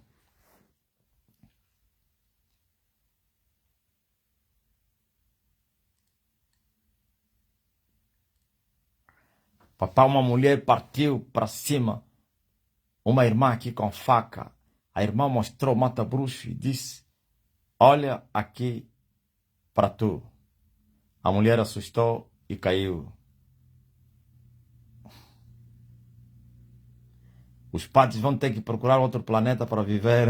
Papai, uma mulher partiu para cima. Uma irmã aqui com faca. A irmã mostrou o mata-bruxo e disse: olha aqui para tu. A mulher assustou e caiu. Os padres vão ter que procurar outro planeta para viver.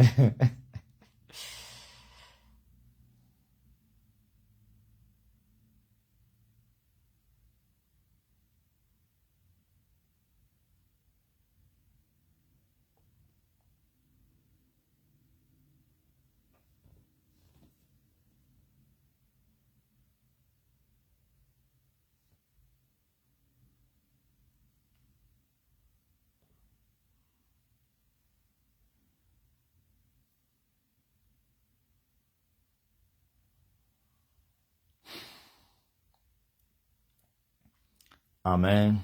Amém.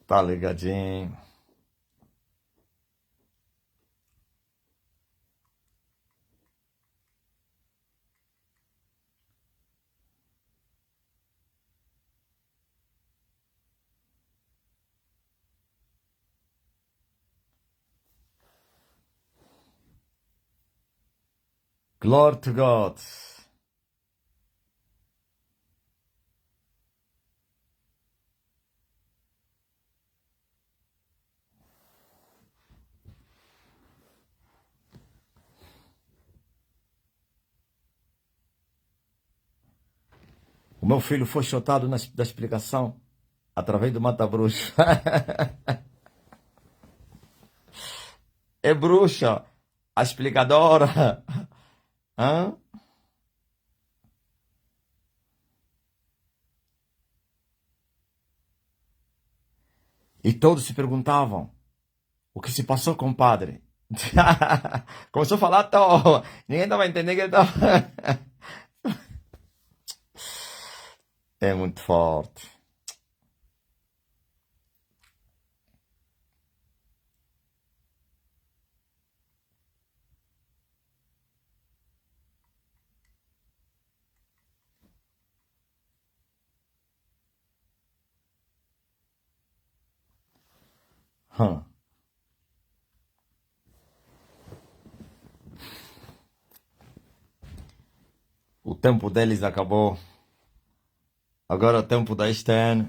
Tá ligadinho. Glory to God. O meu filho foi chutado da explicação através do mata-bruxo. É bruxa, a explicadora. Hã? E todos se perguntavam o que se passou com o padre. Começou a falar à toa. Ninguém estava entendendo que ele estava. É muito forte. Hum. O tempo deles acabou. Agora é o tempo da Esther.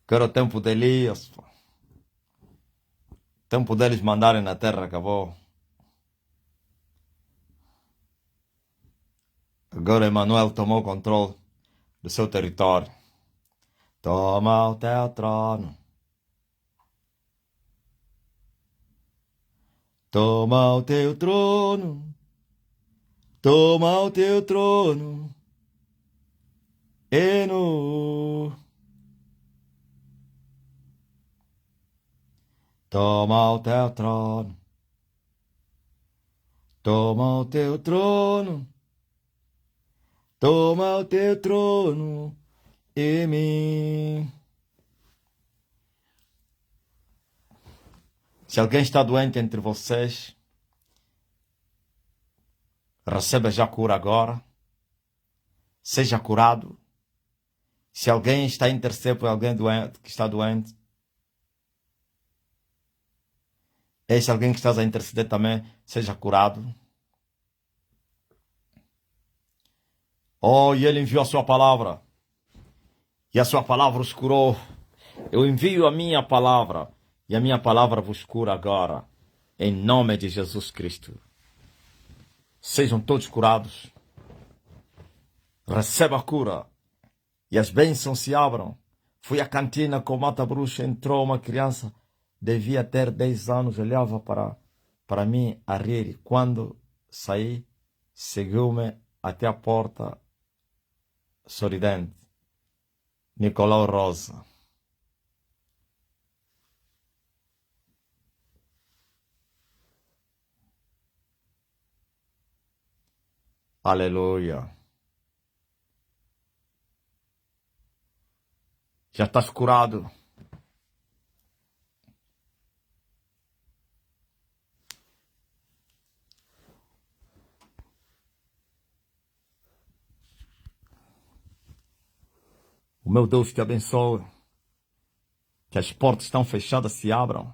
Agora é o tempo de Elias. O tempo deles mandarem na terra acabou. Agora Emmanuel tomou o controle do seu território. Toma o teu trono. Toma o teu trono. Toma o teu trono. Eno. Toma o teu trono. Toma o teu trono. Toma o teu trono em mim. Se alguém está doente entre vocês, receba já cura agora. Seja curado. Se alguém está a interceder por alguém doente, que está doente, esse alguém que está a interceder também, seja curado. Oh, e ele enviou a sua palavra. E a sua palavra os curou. Eu envio a minha palavra. E a minha palavra vos cura agora. Em nome de Jesus Cristo. Sejam todos curados. Receba a cura. E as bênçãos se abram. Fui à cantina com o mata-bruxa. Entrou uma criança. Devia ter 10 anos. Olhava para mim a rir. Quando saí, seguiu-me até a porta. Sorridente. Nicolau Rosa. Aleluia. Já estás curado. O meu Deus te abençoe. Que as portas estão fechadas se abram.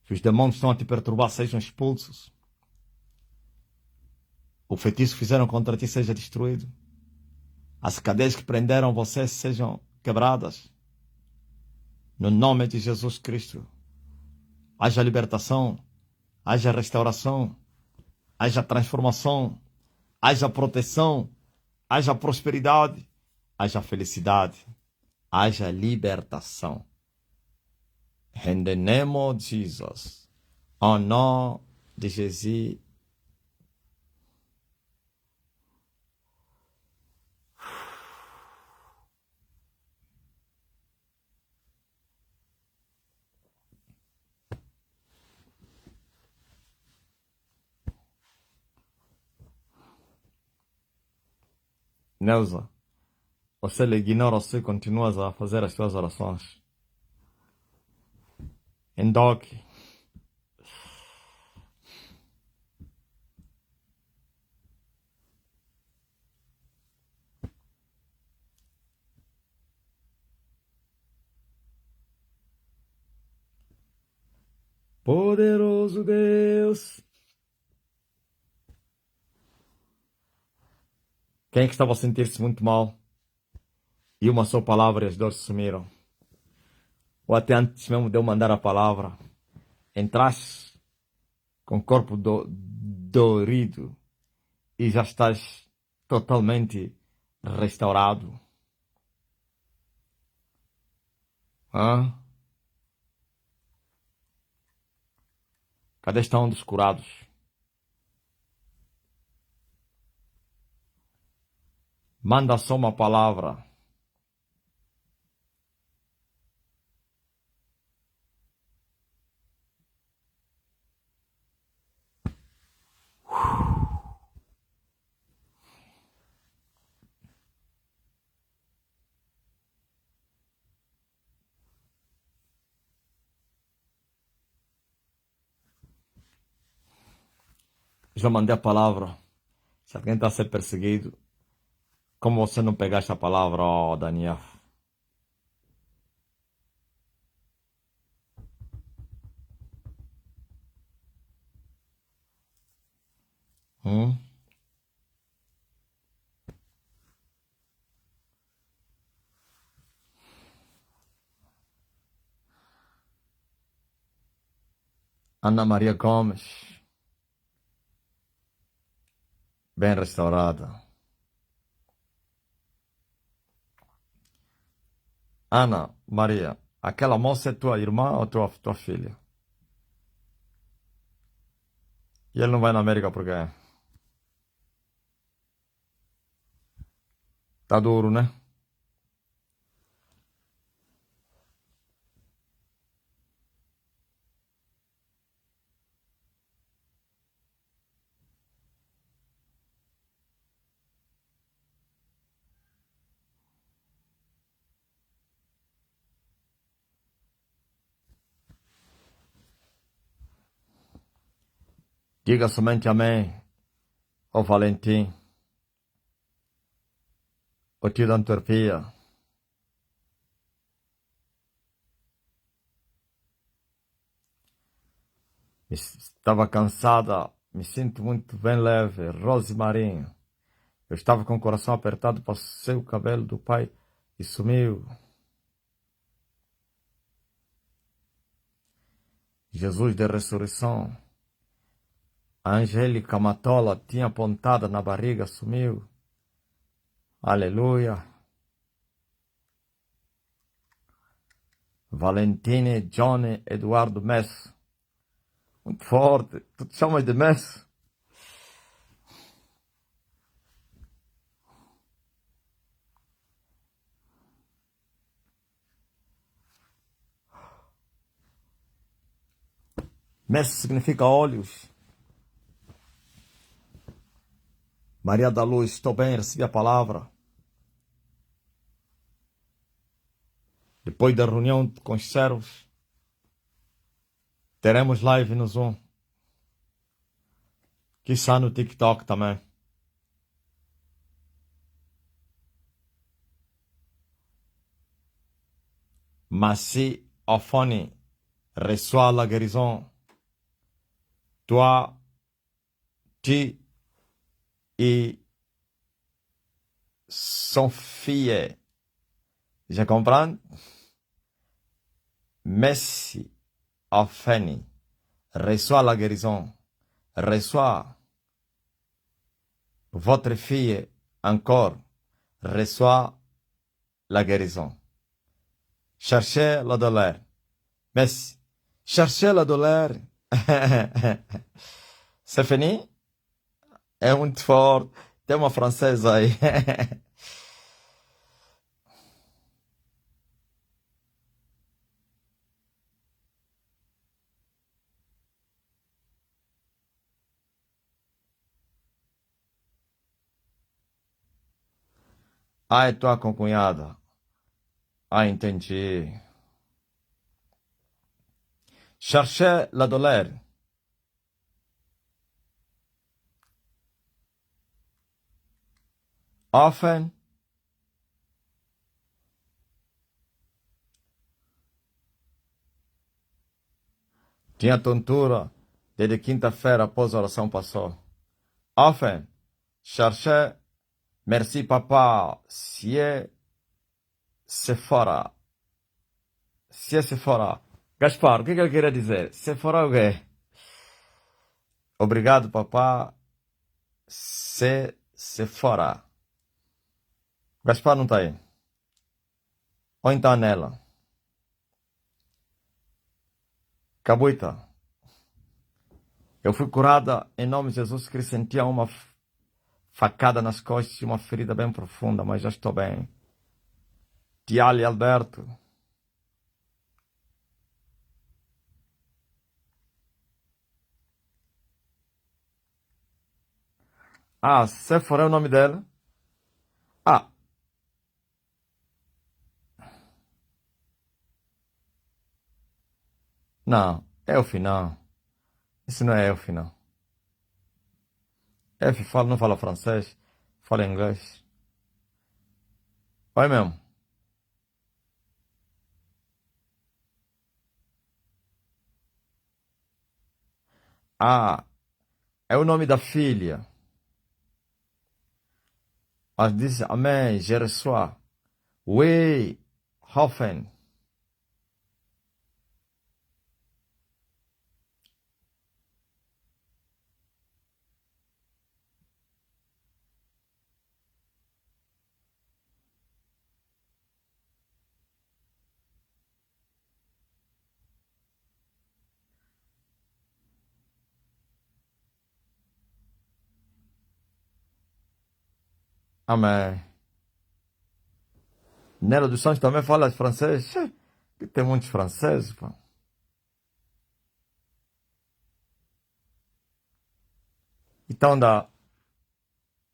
Que os demônios estão a te perturbar sejam expulsos. O feitiço que fizeram contra ti seja destruído. As cadeias que prenderam você sejam quebradas. No nome de Jesus Cristo. Haja libertação. Haja restauração. Haja transformação. Haja proteção. Haja prosperidade. Haja felicidade. Haja libertação. In the name of Jesus. Au nom de Jesus. Neuza, você lhe ignora você continua a fazer as suas orações. Doc, poderoso Deus. Quem é que estava a sentir-se muito mal? E uma só palavra e as dores sumiram. Ou até antes mesmo de eu mandar a palavra, entraste com o corpo dorido e já estás totalmente restaurado. Hã? Cadê estão dos curados? Manda só uma palavra. Já mandei a palavra. Se alguém está a ser perseguido, como você não pegaste a palavra, ó Daniel? Hum? Ana Maria Gomes, bem restaurada. Ana Maria, aquela moça é tua irmã ou tua filha? E ele não vai na América por quê? Tá duro, né? Diga somente amém, ó Valentim, o tio da Antwerpia. Estava cansada, me sinto muito bem leve. Rose Marinho, eu estava com o coração apertado, passei o cabelo do pai e sumiu. Jesus de ressurreição. A Angélica Matola tinha pontada na barriga, sumiu. Aleluia. Valentine Johnny Eduardo Mess. Muito forte. Tu te chamas de Mess? Mess significa olhos. Maria da Luz, estou bem, recebi a palavra. Depois da reunião com os servos, teremos live no Zoom. Quiçá no TikTok também. Massi Ofoni, reçois la guérison. Toi, tu et son fille. Je comprends? Messi Ofoni, reçois la guérison. Reçois votre fille encore. Reçois la guérison. Cherchez la douleur. Messi, cherchez la douleur. C'est fini? É muito forte. Tem uma francesa aí. Ai, tua concunhada. Ah, entendi. Cherchez la douleur. Often, tinha tontura desde quinta-feira após a oração passou. Often, cherchez, merci papa, se fora. Se fora. Gaspar, o que ele queria dizer? Se fora o quê? Obrigado, papá. Se fora. Gaspar não tá aí. Ou então nela. Cabuita. Eu fui curada em nome de Jesus Cristo. Sentia uma facada nas costas e uma ferida bem profunda, mas já estou bem. Tiali Alberto. Ah, Sephora é o nome dela? Ah. Não, Elfi não. Isso não é Elfi não. Elfi não fala francês, fala inglês. Oi mesmo. Ah, é o nome da filha. Ela disse, amém, je reçois. Oui, Hoffen. Amém. Nela dos Santos também fala francês? Que tem muitos franceses, pô. Então da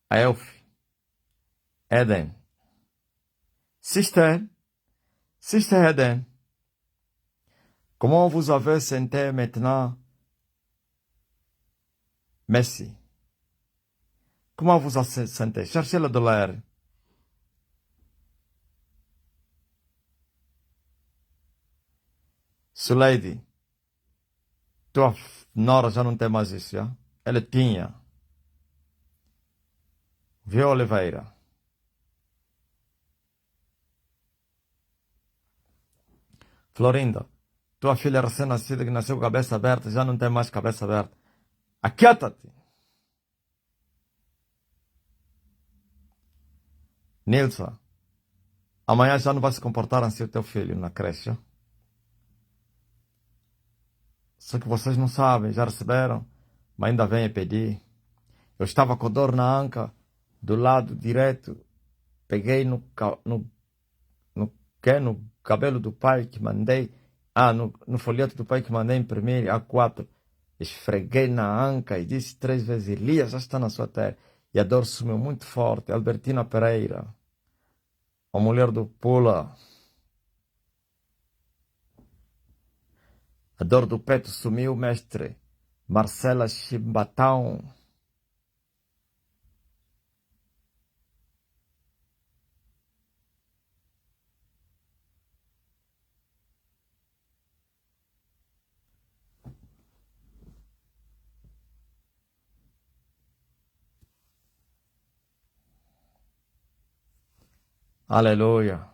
a Elf, Eden. Sister Eden. Comment vous avez senti maintenant? Messi. Comment vous avez senti? Cherchez le dollar. Suleide. Tua nora já não tem mais isso, já? Ela tinha. Viu, Oliveira? Florinda. Tua filha recém-nascida que nasceu com a cabeça aberta já não tem mais cabeça aberta. Aquieta-te. Nilson. Amanhã já não vai se comportar assim o teu filho na creche. Só que vocês não sabem, já receberam, mas ainda vêm pedir. Eu estava com dor na anca, do lado direito, peguei no cabelo do pai que mandei, no folheto do pai que mandei imprimir, A4, esfreguei na anca e disse 3 vezes, Elias já está na sua terra. E a dor sumiu muito forte. Albertina Pereira, a mulher do Pula. A dor do peito sumiu, mestre. Marcela Chimbatão. Aleluia.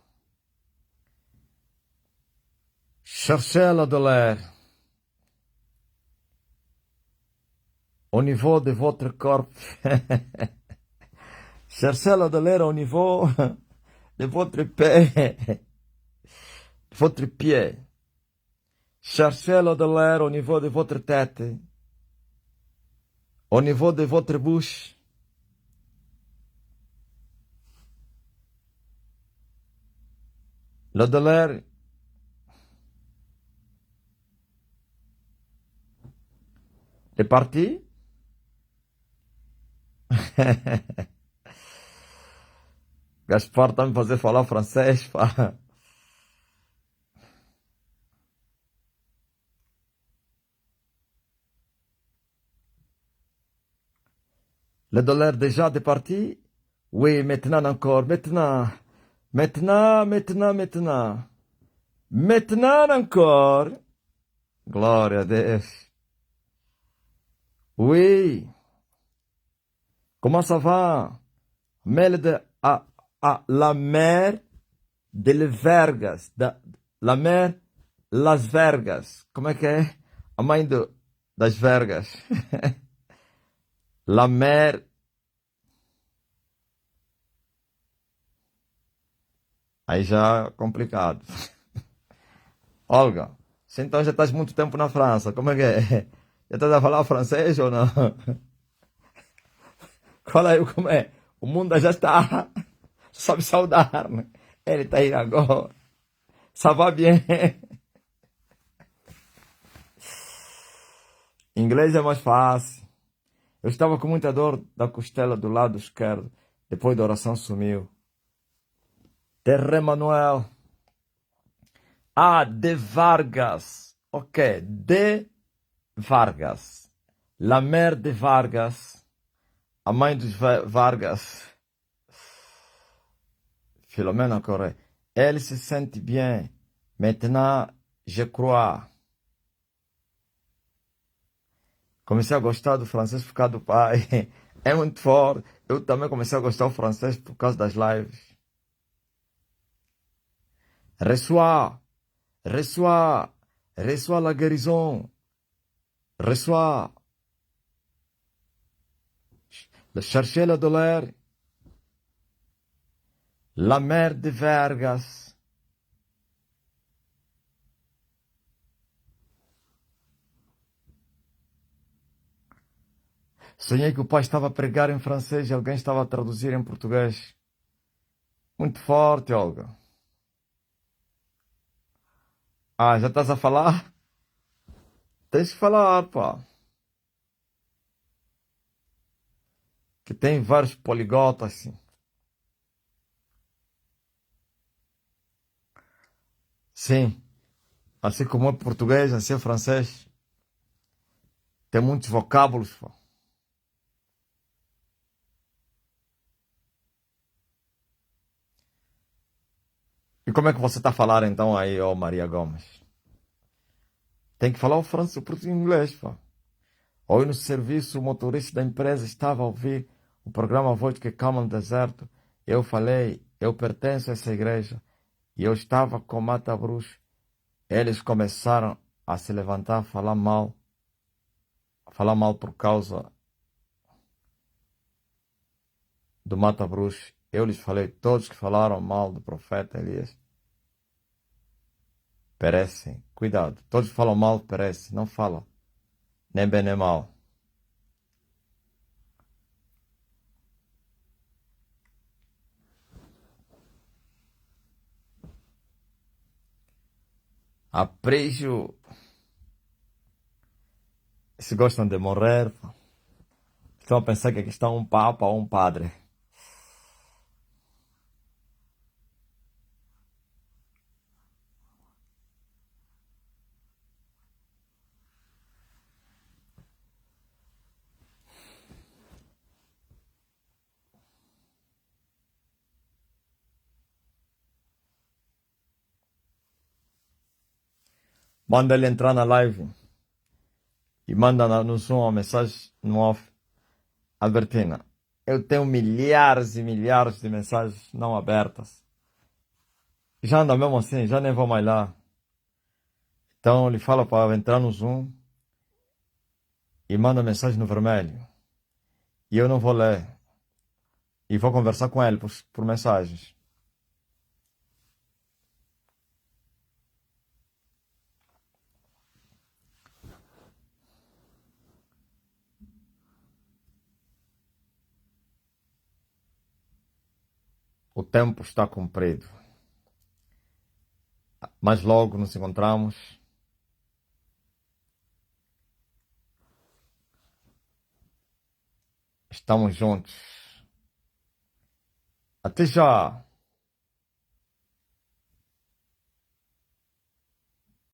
Cherchez la douleur au niveau de votre corps. Cherchez la douleur au niveau de votre pied. Cherchez la douleur au niveau de votre tête. Au niveau de votre bouche. La douleur est partie. Gaspar tá me fazendo falar francês, pá. Le dollar déjà de parti? Oui, maintenant encore, maintenant. Maintenant, maintenant, maintenant. Maintenant encore. Glória a Deus. Oui. Comment ça va? La mer de Vergas. La mer Las Vergas. Como é que é? A mãe das Vergas. La mer. Aí já é complicado. Olga, você então já estás muito tempo na França. Como é que é? Já estás a falar francês ou não? Fala aí como é. O mundo já está. Sabe saudar, né? Ele está aí agora. Ça va bien. Inglês é mais fácil. Eu estava com muita dor da costela do lado esquerdo. Depois da oração sumiu. Terre Manuel. Ah, de Vargas. Ok, de Vargas. La mère de Vargas. A mãe dos Vargas. Philomena Corée. Elle se sente bien. Maintenant, je crois. Comecei a gostar do francês por causa do pai. É muito forte. Eu também comecei a gostar do francês por causa das lives. Reçois, reçois, reçois la guérison. Reçois. Cherchez la douleur. La mère de Vergas. Sonhei que o pai estava a pregar em francês e alguém estava a traduzir em português. Muito forte, Olga. Ah, já estás a falar? Tens que falar, pá. Que tem vários poligotas, assim. Sim. Assim como é português, assim é francês. Tem muitos vocábulos, pá. E como é que você está a falar então aí, ó Maria Gomes? Tem que falar o francês, o português e o inglês, pá. Hoje no serviço, o motorista da empresa estava a ouvir o programa Voz que Calma no Deserto. Eu falei, eu pertenço a essa igreja. E eu estava com Mata Bruxo. Eles começaram a se levantar, a falar mal por causa do Mata Bruxo. Eu lhes falei, todos que falaram mal do profeta Elias perecem. Cuidado, todos que falam mal perecem. Não fala nem bem nem mal. Aprecio. Se gostam de morrer, Estão a pensar que aqui está um papa ou um padre. Manda ele entrar na live e manda no Zoom uma mensagem no off. Albertina, eu tenho milhares e milhares de mensagens não abertas. Já anda mesmo assim, já nem vou mais lá. Então ele fala para entrar no Zoom e manda mensagem no vermelho. E eu não vou ler. E vou conversar com ele por mensagens. O tempo está cumprido. Mas logo nos encontramos. Estamos juntos. Até já!